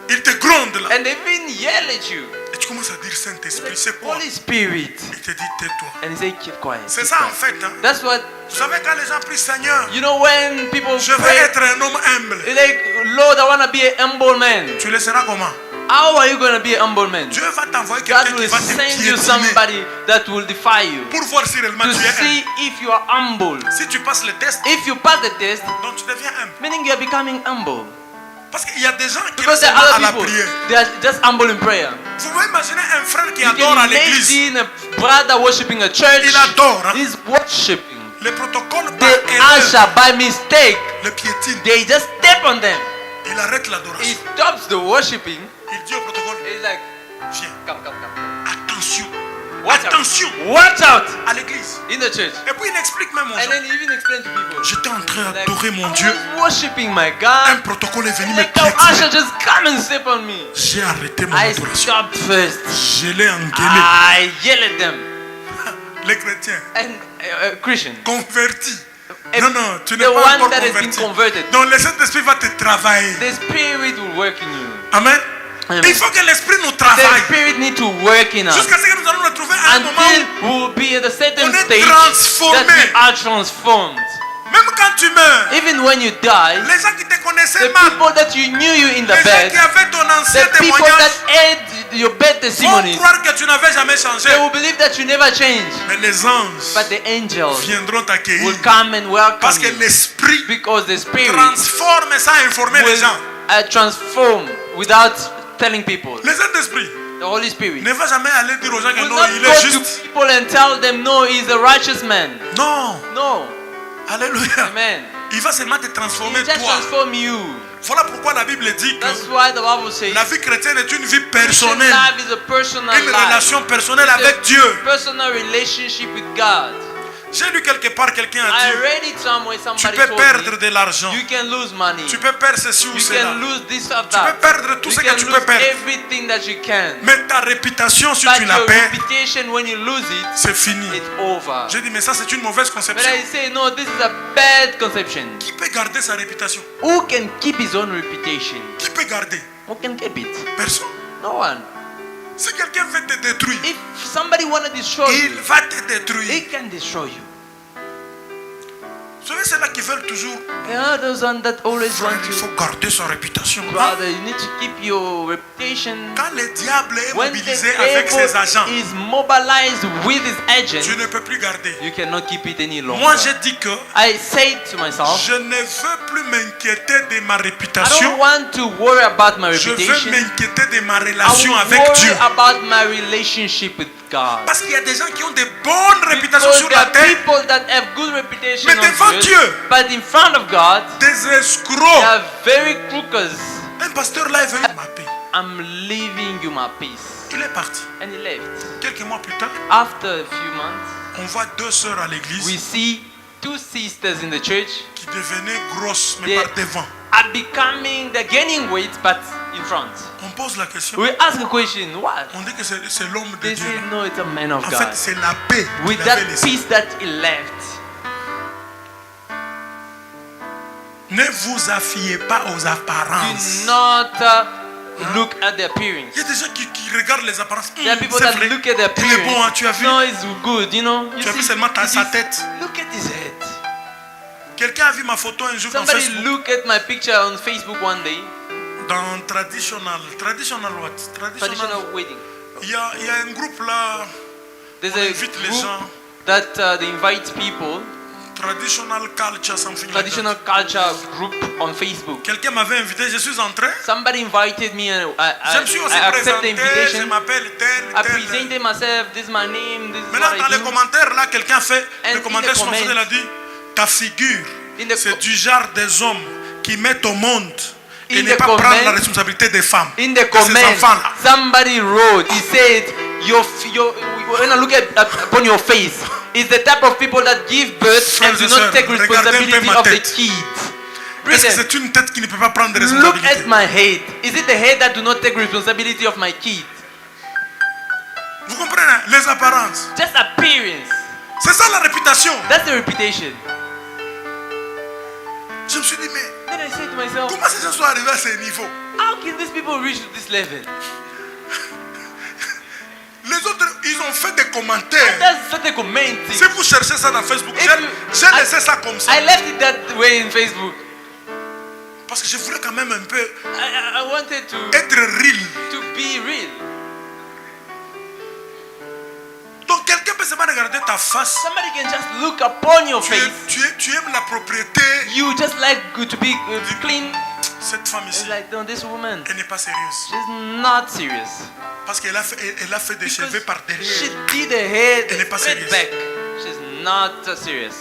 Il te gronde là. And they even yell at you. Et tu commences à dire Saint-Esprit, c'est quoi? Holy Spirit. Il te dit tais-toi. And he say, keep quiet. C'est keep ça en quiet. fait. Hein. That's what, Vous savez quand les gens prient Seigneur, you know, when people je veux pray, être un homme humble. it's like, Lord, I want to be a humble man. Tu le seras comment? How are you going to be a humble man? Dieu va t'envoyer God quelqu'un qui will va te send you piétiner somebody that will defy you pour voir si réellement to tu es humble. see if you are humble. Si tu passes le test, If you pass the test, donc tu deviens humble. meaning you are becoming humble. Parce qu'il y a des gens qui Because sont there are à la other people, prière. they are just humble in prayer. Vous pouvez imaginer un frère qui You adore can à l'église. imagine a brother worshiping a church. Il adore. Hein. He's worshiping. Le protocole par They erreur usher by mistake. le piétine. They just step on them. Il arrête He l'adoration. stops the worshiping. Il dit au protocole, He's like, viens, come, come, come. attention, Watch attention out. Watch out à l'église. in the church. Et puis il explique même aux And gens, then he even explained to people. j'étais en train Like, d'adorer mon I Dieu. was worshiping my Un God. protocole est venu me Like the usher piétiner. just come and step on me. J'ai arrêté mon I adoration. stopped first. Je l'ai engueulé. I yell at them. Les chrétiens And Christian, convertis. If Non, non, tu n'es the pas one encore that has been converti. converted, Donc le Saint-Esprit va te travailler. the Spirit will work in you. Amen. Amen. Il faut que l'Esprit nous The travaille. Spirit need to work in us Jusqu'à ce que nous allons nous retrouver à un moment until où, we will be at a certain on est stage transformé. that we are transformed. même quand tu meurs, Even when you die, les gens qui te connaissaient the mal, people that you knew you in the les gens bed, qui avaient ton ancien the people témoignage, that had your bed vont testimonies, croire que tu n'avais jamais changé. they will believe that you never changed. Mais les anges But the angels viendront t'accueillir will come and parce welcome que you l'Esprit because the Spirit transforme sans informer les will gens. transform without telling people. Le Saint-Esprit The Holy Spirit ne va jamais aller dire aux gens que will non, not il go est to juste. people and tell them, no, he's a righteous man. Non. No. Alléluia. Amen. Il va seulement te transformer He just toi. transform you. Voilà pourquoi la Bible dit That's que why the Bible says la vie chrétienne est une vie Christian personnelle. life is a personal Une life. relation personnelle It's avec a Dieu. personal relationship with God. J'ai lu quelque part quelqu'un a I dit, read it somewhere, tu somebody peux told perdre me, de l'argent. you can lose money. Tu peux perdre ceci ou You cela. can lose this or Tu peux that. perdre tout You ce que can tu lose peux perdre. everything that you can. Mais ta réputation, si But tu la your perds, reputation, when you lose it, c'est fini. it's over. J'ai dit, mais ça c'est une mauvaise But conception. I say, no, this is a bad conception. Qui peut garder sa réputation? Who can keep his own reputation? Qui peut garder? Who can keep it? Personne. No one. Si quelqu'un veut te détruire, If somebody want to destroy il you, va te détruire. he can destroy you. Vous savez, c'est là qui veulent toujours. There are those one that always Frère, want il faut to. garder sa réputation. Hein? Brother, you need to keep your reputation. Quand le diable est When the mobilisé avec ses agents, devil is mobilized with his tu agent, ne peux plus garder. you cannot keep it any longer. Moi, j'ai dit que I say to myself, je ne veux plus m'inquiéter de ma I don't réputation. want to worry about my Je veux reputation. m'inquiéter de ma I relation will avec Dieu. worry about my relationship with God. Parce qu'il y a des gens qui ont de bonnes réputations Because sur there la are terre, people that have good reputation mais on devant earth, Dieu, but in front of God, des they escrocs. are very crookers. Un pasteur là est venu m'appeler. I'm leaving you my peace. Il est parti. And he left. Quelques mois plus tard, After a few months, on voit deux sœurs à we l'église see two sisters in the church. qui devenaient grosses, mais They par devant. are becoming, they're gaining weight, but in front. On pose la question. We ask a question, what? On dit que c'est l'homme de They Dieu. say, no, it's a man of En God. fait, c'est la paix With qu'il avait that laissée. peace that he left. Ne vous affiez pas aux apparences. Do not look at the appearance. Il y a des gens qui regardent les apparences. There are people C'est that vrai. look at the Il est bon, hein, appearance. tu as vu. No, it's good, you know. You Tu as vu see, seulement sa this- tête. Look at his head. Quelqu'un a vu ma photo un jour dans Somebody Facebook. look at my picture on Facebook one day. Dans traditional what? Traditional wedding. Il y a un groupe là, There's on a invite les group gens. that they invite people. Traditional culture, something like Traditional culture group on Facebook. that. Quelqu'un m'avait invité, je suis entré. Somebody invited me and Je me suis aussi I accept the présenté, je invitation. m'appelle tel, I tel. presented myself. This is my name. This is Maintenant, what dans I les do. commentaires, là, quelqu'un fait And le in commentaire the sur ma photo, comments- il a dit ta figure, In the c'est co- du genre des hommes qui mettent au monde et In ne the pas prendre la comments- responsabilité des femmes. In the de ces comment, enfants-là. somebody wrote, he said, when I look upon your face, it's the type of people that give birth Frères and do et not sœurs, take regardez un peu responsibility ma of the tête. kids. Est-ce que Brethren, c'est une tête qui ne peut pas prendre de look responsabilité? at my head. Is it the head that do not take responsibility of my kids? Vous comprenez? Les apparences. Just appearance. C'est ça la réputation. That's the reputation. Je me suis dit, mais Then I said to myself, comment ces gens sont arrivés à ce niveau? how can these people reach to this level? Les autres, ils ont fait des commentaires. That's not a commenting. Si vous cherchez ça dans Facebook, If j'ai you- j'ai laissé ça comme ça. I left it that way in Facebook. Parce que je voulais quand même un peu I wanted to être real. be real. Donc quelqu'un peut seulement regarder ta face. Somebody can just look upon your face. Tu aimes la propriété. You just like to be clean. Cette femme It's ici, like, no, this woman, elle n'est pas sérieuse. she's not serious. Parce qu'elle a fait des cheveux par She derrière. did the head Elle n'est pas straight sérieuse. back. She's not serious.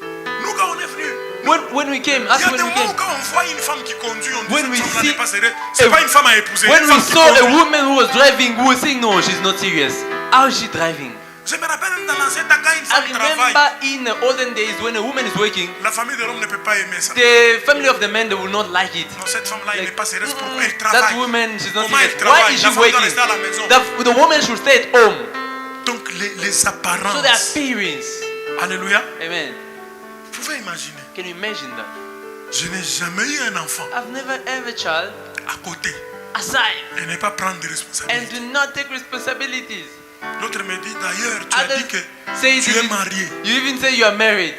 Nous, quand on est venus, When we came, il y that's a when des we moments où came. quand on voit une femme qui conduit, on dit When we cette femme-là see n'est pas sérieuse. C'est a- pas une femme à épouser. When Une we femme qui saw a conduit. woman who was driving, we were saying, no, she's not serious. How is she driving? Je me rappelle même dans l'ancien temps, quand une I femme travaille, remember in the olden days when a woman is working, la famille de l'homme ne peut pas aimer ça. the family of the man, they will not like it. Non, cette femme-là, elle n'est Like, pas sérieuse. Pourquoi elle that travaille? woman, she's not Comment serious. elle Why travaille? is La she femme doit working? rester à la maison. The woman should stay at home. Donc les So the apparences. appearance. Alléluia. Amen. Vous pouvez imaginer. Can you imagine that? Je n'ai jamais eu un enfant I've never ever child à côté aside et ne pas prendre de and responsabilité. do not take responsibilities. L'autre me dit d'ailleurs, tu as Others dit que say tu es marié. you even say you are married.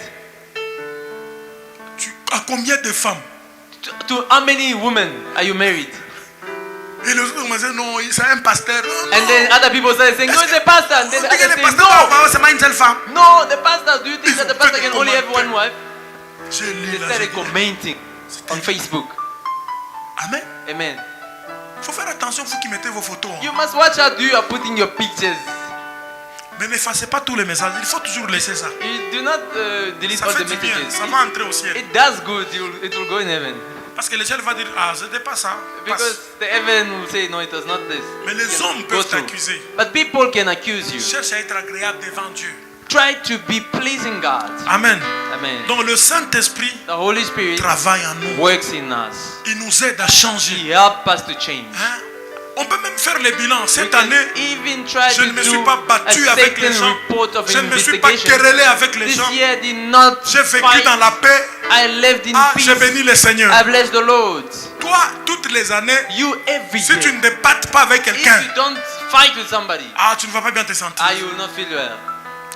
À combien de femmes? To how many women are you married? Et les autres me disaient non, c'est un pasteur. Oh, And then other people started saying, no, it's a pastor. And on then dit que others le say, pasteur doit avoir seulement une seule femme. no, the pastor. Do you think that the Ils pastor ont fait can des only have one commentaires. wife? J'ai lu They la started Bible. commenting on Facebook. Amen. Amen. Il faut faire attention, vous qui mettez vos photos. Hein. You must watch out. You are putting your pictures. Mais n'effacez pas tous les messages. Il faut toujours laisser ça. You do not delete Ça all fait the du bien. messages. Ça va entrer au ciel. It does good. It will go in heaven. Parce que le ciel va dire, ah, c'était pas ça. Passe. Because the heaven will say, no, it was not this. Mais les You can hommes go peuvent through. t'accuser. But people can accuse you. Cherche à être agréable devant Dieu. Try to be pleasing God. Amen. Amen. Donc le Saint-Esprit The Holy Spirit travaille en nous. works in us. Il nous aide à changer. He helps us to change. Hein? On peut même faire les bilans. We Cette can année, even try je to ne me do suis pas battu a avec les Satan gens. report of Je ne me suis pas investigation. querellé avec les This gens. year did not J'ai vécu fight. dans la paix. I lived in Ah, peace. j'ai béni le Seigneur. I bless the Lord. Toi, toutes les années, You every si tu day. ne te battes pas avec If quelqu'un, you don't fight with somebody, ah, tu ne vas pas bien te sentir. you will not feel well.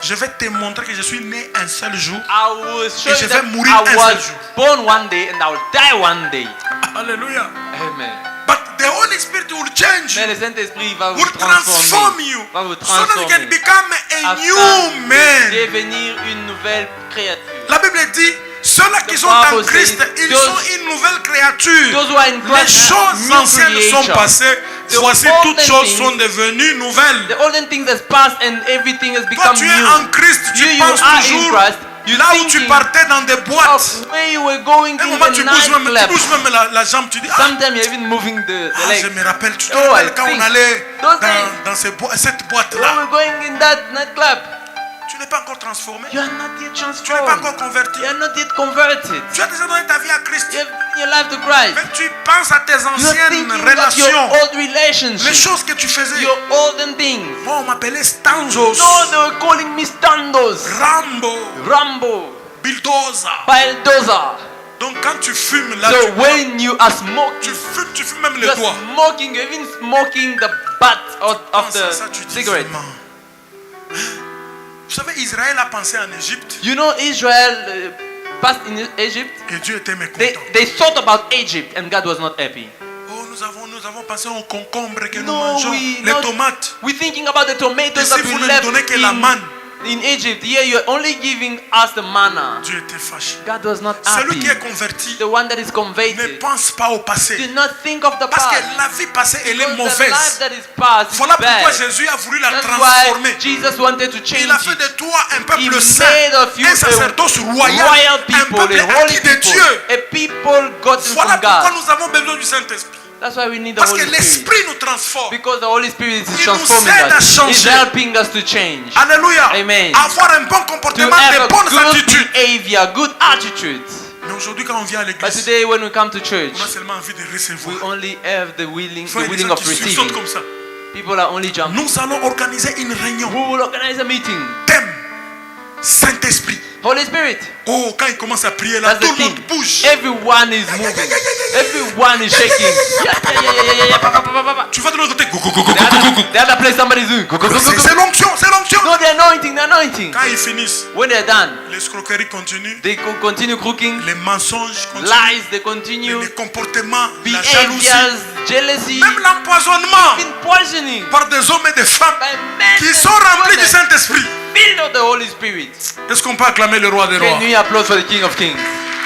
Je vais te montrer que je suis né un seul jour. I will show Et you je that vais mourir un I seul was jour. born one day and I will die one day. Alléluia. Amen. But the Holy Spirit will change you. Mais le Saint-Esprit va vous Will transform transformer. you. Va vous So that you can transformer. become a Afin new man. de devenir une nouvelle créature. La Bible dit, ceux-là qui The sont en Bible Christ, says, ils those- sont une nouvelle créature. Those who are in Les Christ are choses new anciennes sont creation. passées. The Voici olden toutes choses things- sont devenues nouvelles. The olden things has passed and everything has Toi, become tu es new. en Christ, tu You penses are in toujours Christ. Là où tu partais dans des boîtes. of where you were going À un in moment, the tu bouges nightclub. même la jambe. Tu dis, ah, Sometimes you're even moving the je leg. me rappelle. Tu te Oh, rappelles I quand on think allait those days. dans cette When boîte-là. we're going in that nightclub, Tu n'es pas encore transformé. you are not yet Tu n'es pas transformed. encore converti. You are not yet converted. Tu as déjà donné ta vie à Christ. You have given your life to Christ. Mais tu penses à tes You are anciennes thinking of relations. your old Les relationships, choses que tu faisais. your olden things. Moi, on m'appelait Stanzos. No, they were calling me Standos, Rambo. Rambo, Bulldozer. Baldoza. Donc quand tu fumes là, So when you are smoking, tu fumes même les you're doigts. smoking, you're even smoking the butt of Ça, the tu dis cigarette. seulement. Vous savez, Israël a pensé en Égypte You know, Israel passed in Egypt. et Dieu était mécontent. They thought about Egypt and God was not happy. Oh, nous avons pensé aux concombres que nous No, mangeons, les not- tomates. We're thinking about the tomatoes Ici, that vous we ne left donnez que la manne. in Egypt. Here you're only giving us the manna. Dieu était fâché. God was not Celui happy. qui est converti The one that is ne converted. pense pas au Do passé. not think of the Parce que past. la vie passée, elle est Because the life mauvaise. that is past is Voilà pourquoi bad. Jésus a voulu la That's transformer. why Jesus wanted to change Il a fait it. de toi un He peuple saint, made of you un sacerdoce royal, royal un people, peuple a holy acquis de people, Dieu. a people gotten Voilà from pourquoi God. nous avons besoin du Saint-Esprit. That's why we need the Parce Holy que Spirit. l'Esprit nous transforme. Because the Holy Spirit is Il nous transforming aide à us. changer. He's helping us to change. Alléluia. Amen. Avoir un bon To comportement, have des a bonnes good attitudes. behavior, good attitudes. Mais aujourd'hui, quand on vient à But l'église, today when we come to church, on a seulement envie de we recevoir. only have the willing Il faut des gens of qui receiving. sautent comme ça. People are only jumping. Nous allons organiser une réunion. We will organize a meeting. Thème Saint-Esprit. Holy Spirit. Oh, quand il commence à prier là, That's tout the le monde thing. bouge. Everyone is moving. Everyone is shaking. Yeah. Pa, pa, pa, pa, pa. Tu vas de l'autre côté. Go, go, go, go, go, go, go. The other place somebody's doing. Go, go, go, go, go. C'est l'onction, c'est l'onction. No, the anointing. Quand ils finissent, When they're done, l'escroquerie continue, they continue cooking. les mensonges continuent, Lies, they continue. les comportements, la jalousie, Behaviors, jealousy, même l'empoisonnement even poisoning. par des hommes et des femmes By men qui and sont remplis du women Saint-Esprit. filled of the Holy Spirit. Est-ce qu'on peut acclamer le roi des rois? Can we applaud for the King of Kings?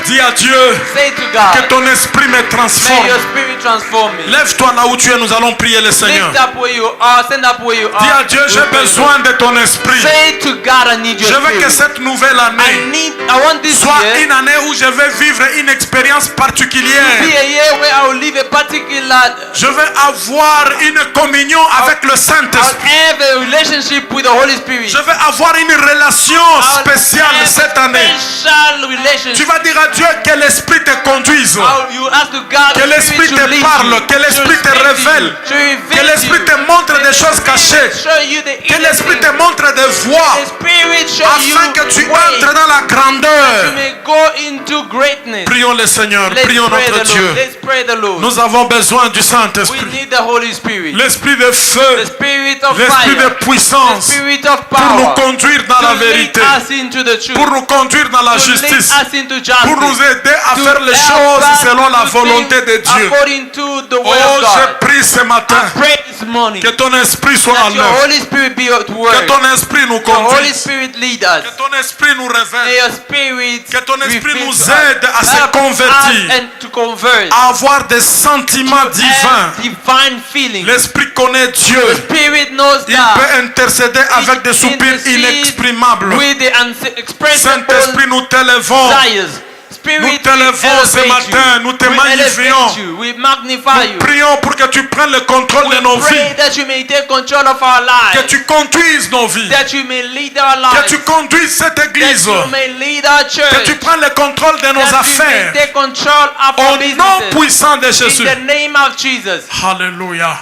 Dis à Dieu Say to que God, ton esprit me may transforme. your spirit transform me. Lève-toi là où tu es, nous allons prier le Seigneur. Lift up where you are, stand up where you Dis à are. Dieu, j'ai besoin de ton esprit. Say to God, I need Je your veux que spirit. cette nouvelle année I want this soit year une année où je vais vivre une expérience be particulière. a year where I will live a particular, Je vais avoir une communion avec le I'll Saint-Esprit. have a relationship with the Holy Spirit. Je vais avoir une relation I'll spéciale have cette a année. special relationship. Tu vas dire à Dieu que l'Esprit te conduise. You ask to God, Que the l'Esprit Spirit to te lead parle, you, que l'Esprit to te speak to révèle, you, to que reveal l'Esprit to te you, montre des choses cachées, show you the que l'Esprit te hidden things. montre des voies The Spirit show afin you que tu way. entres dans la You grandeur. may go into greatness. Prions le Seigneur, Let's prions pray notre the Lord. Dieu. Let's pray the Lord. Nous avons besoin du We Saint-Esprit, need the Holy Spirit. l'Esprit de The feu, Spirit of l'Esprit de fire. The puissance Spirit of pour nous power. conduire dans la To lead vérité, us into the truth. pour nous conduire dans la To lead justice, us into pour nous justice. aider à To faire les help choses us selon la to volonté think de Dieu. according to the Oh, will of God. je prie ce matin Pray this morning que ton esprit soit that en your œuvre, Holy Spirit be at que work. ton esprit nous The Holy conduise, Spirit lead que us. ton esprit nous May révèle, your Spirit que ton esprit reveal nous to us. aide à se Help convertir, us and to convert. à avoir des sentiments divins. Have divine feeling. L'esprit connaît Dieu. Spirit knows Il God. peut intercéder avec des soupirs inexprimables. With the unexpressible Saint-Esprit, nous t'élevons. desires. Spirit, Nous t'élevons ce matin, nous te magnifions. We magnify you. Prions pour que tu prennes le contrôle de nos Pray vies, that you may take control of our que lives. tu conduises nos vies, That you may lead our que lives. tu conduises cette That église, you may lead our que church. tu prennes le contrôle de nos That you may affaires. take control of our Au nom businesses. puissant de Jésus. In the name of Jesus. Hallelujah.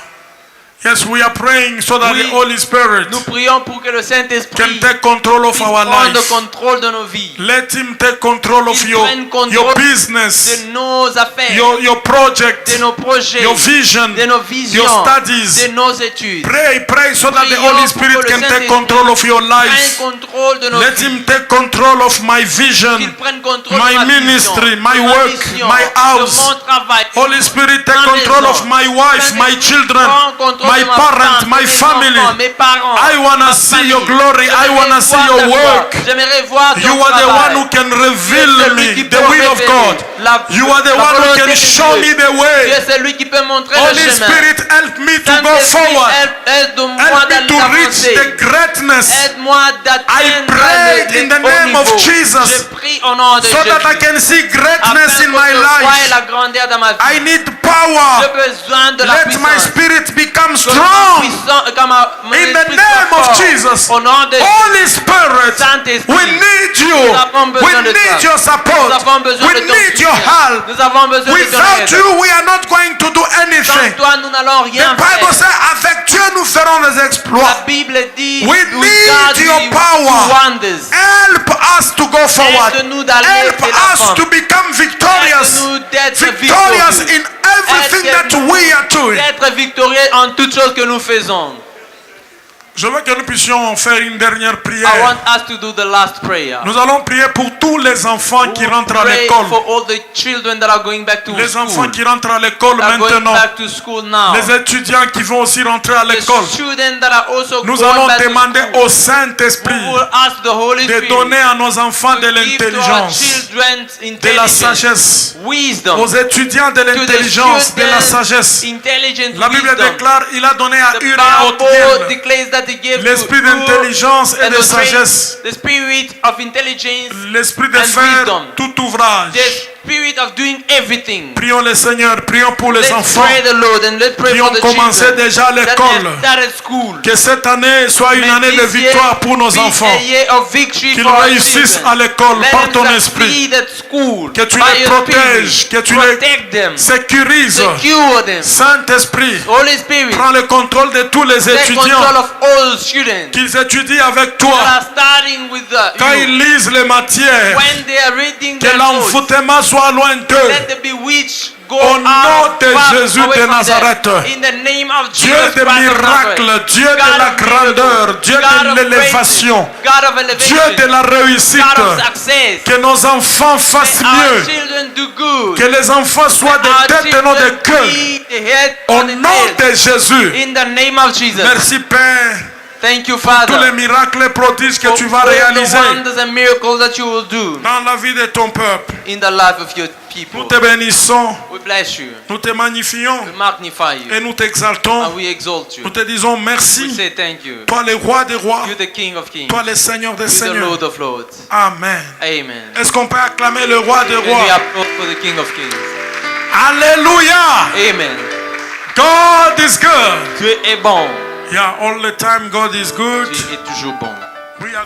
Yes, we are praying so that Oui. the Holy Spirit Nous prions pour que le can Saint-Esprit take control of puisse our prendre lives. contrôle de nos vies. Let him take control of Qu'il your prenne contrôle business, de nos affaires, your project, de nos projets, your vision, de nos visions, your studies. de nos études. Pray so that the Prions Holy pour Spirit que le can take Saint-Esprit control of your Prenne lives. contrôle de nos Let vies. him take control of my vision, Qu'il prenne contrôle my de ma ministry, vision, my de ma work, mission, my de house. mon travail. Holy Spirit, take Ma control maison. of my wife, my Saint-Esprit, children, prends contrôle my de ma parents, femme, my de mes family. enfants, mes parents, I want to ma see your famille. glory. I J'aimerais want to see voir your ta gloire. work. J'aimerais voir ton You are the travail. one who can Tu es reveal celui qui me peut the will of révéler God. You are the la one who volonté can de show Dieu. me the Tu way. es celui qui peut montrer le Holy chemin. Spirit, help me to go Saint-Esprit, forward. aide-moi Help me to reach d'avancer. the greatness Aide-moi I d'atteindre prayed in the le haut name of niveau. Jesus. Je prie au nom de so that I Jésus. can see Afin greatness que in my je voie life. la grandeur dans ma vie. I need J'ai power. besoin de la Let my puissance. spirit become Que strong. mon In the esprit name soit of fort. Jesus. Au nom de Holy Spirit, Saint-Esprit, we need you. nous avons We besoin de toi. need your Nous support. avons besoin We de ton need your soutien. help. Nous avons besoin de ton Without aide. you, we are not going to do Sans anything. toi, nous n'allons The rien Bible faire. says, avec Dieu, nous ferons des La exploits. Bible dit, We with need God your we power. do wonders. Help us to go forward. Aide-nous d'aller Help de l'avant. us to become victorious. Aide-nous d'être Victorious victorieux. in everything that Aide-nous we are doing. d'être victorieux en toutes choses que nous faisons. Je veux que nous puissions faire une dernière I prière. want us to do the last prayer. Nous allons prier pour tous les enfants qui rentrent à Pray l'école. for all the children that are going back to Les school. enfants qui rentrent à l'école That are going maintenant. back to school now. Les étudiants qui vont aussi rentrer à The l'école. students that are also Nous going allons back to demander school. au Saint-Esprit We will ask the Holy de Spirit donner à nos enfants de to give to our l'intelligence, children de la intelligence, sagesse, wisdom, aux étudiants de to the l'intelligence, de la students sagesse. intelligent La Bible wisdom. déclare, il a donné à The Uri et à Bible Othniel declares that he gave l'esprit to d'intelligence et and de the sagesse, the spirit of intelligence, l'esprit de and faire wisdom. tout ouvrage. the spirit of doing everything. Prions le Seigneur, prions pour les Let's enfants pray the Lord and let's pray qui for ont the commencé children déjà that l'école. have started school. Que cette année soit une May année de this year victoire pour nos be enfants. a year of victory Qu'ils for our réussissent children. à l'école Let par them ton esprit. succeed at school Que tu by les your protèges, spirit. que tu Protect them, les sécurises. secure them. Saint-Esprit, Holy Spirit, prends le contrôle de tous les take control étudiants. of all students Qu'ils étudient avec that toi. are starting with Quand you. ils lisent les matières, When they are reading que their notes, l'envoûtement soit loin d'eux. let the bewitched go Au nom out de far Jésus away de from Nazareth. them. In the name of Dieu Jesus de Christ of miracles, Nazareth. Dieu de God la of grandeur, miracles, Dieu God de of l'élévation, greatness, God of elevation, Dieu de la réussite. God of success. Que nos enfants fassent May our mieux. children do good. Que les enfants soient Our des têtes et non des children queues. be the head Au and the nom tail. de Jésus. In the name of Jesus. Merci Père. Thank you, Tous les Father, miracles et prodiges que for tu vas all the réaliser wonders and miracles that you will do dans la vie de ton peuple. in the life of your Nous people. te bénissons, We bless you. nous te magnifions We magnify you. et nous t'exaltons. And we exalt you. Nous te disons We merci. say thank you. Toi le roi des rois, You're the King of Kings. toi le Seigneur des You're the seigneurs. Lord of Lords. Amen. Amen. Est-ce qu'on peut acclamer le roi des And we rois? applaud for the King of Kings. Alléluia. Amen. God is good. Tu es bon. Yeah, all the time God is good. Tu es toujours bon. We are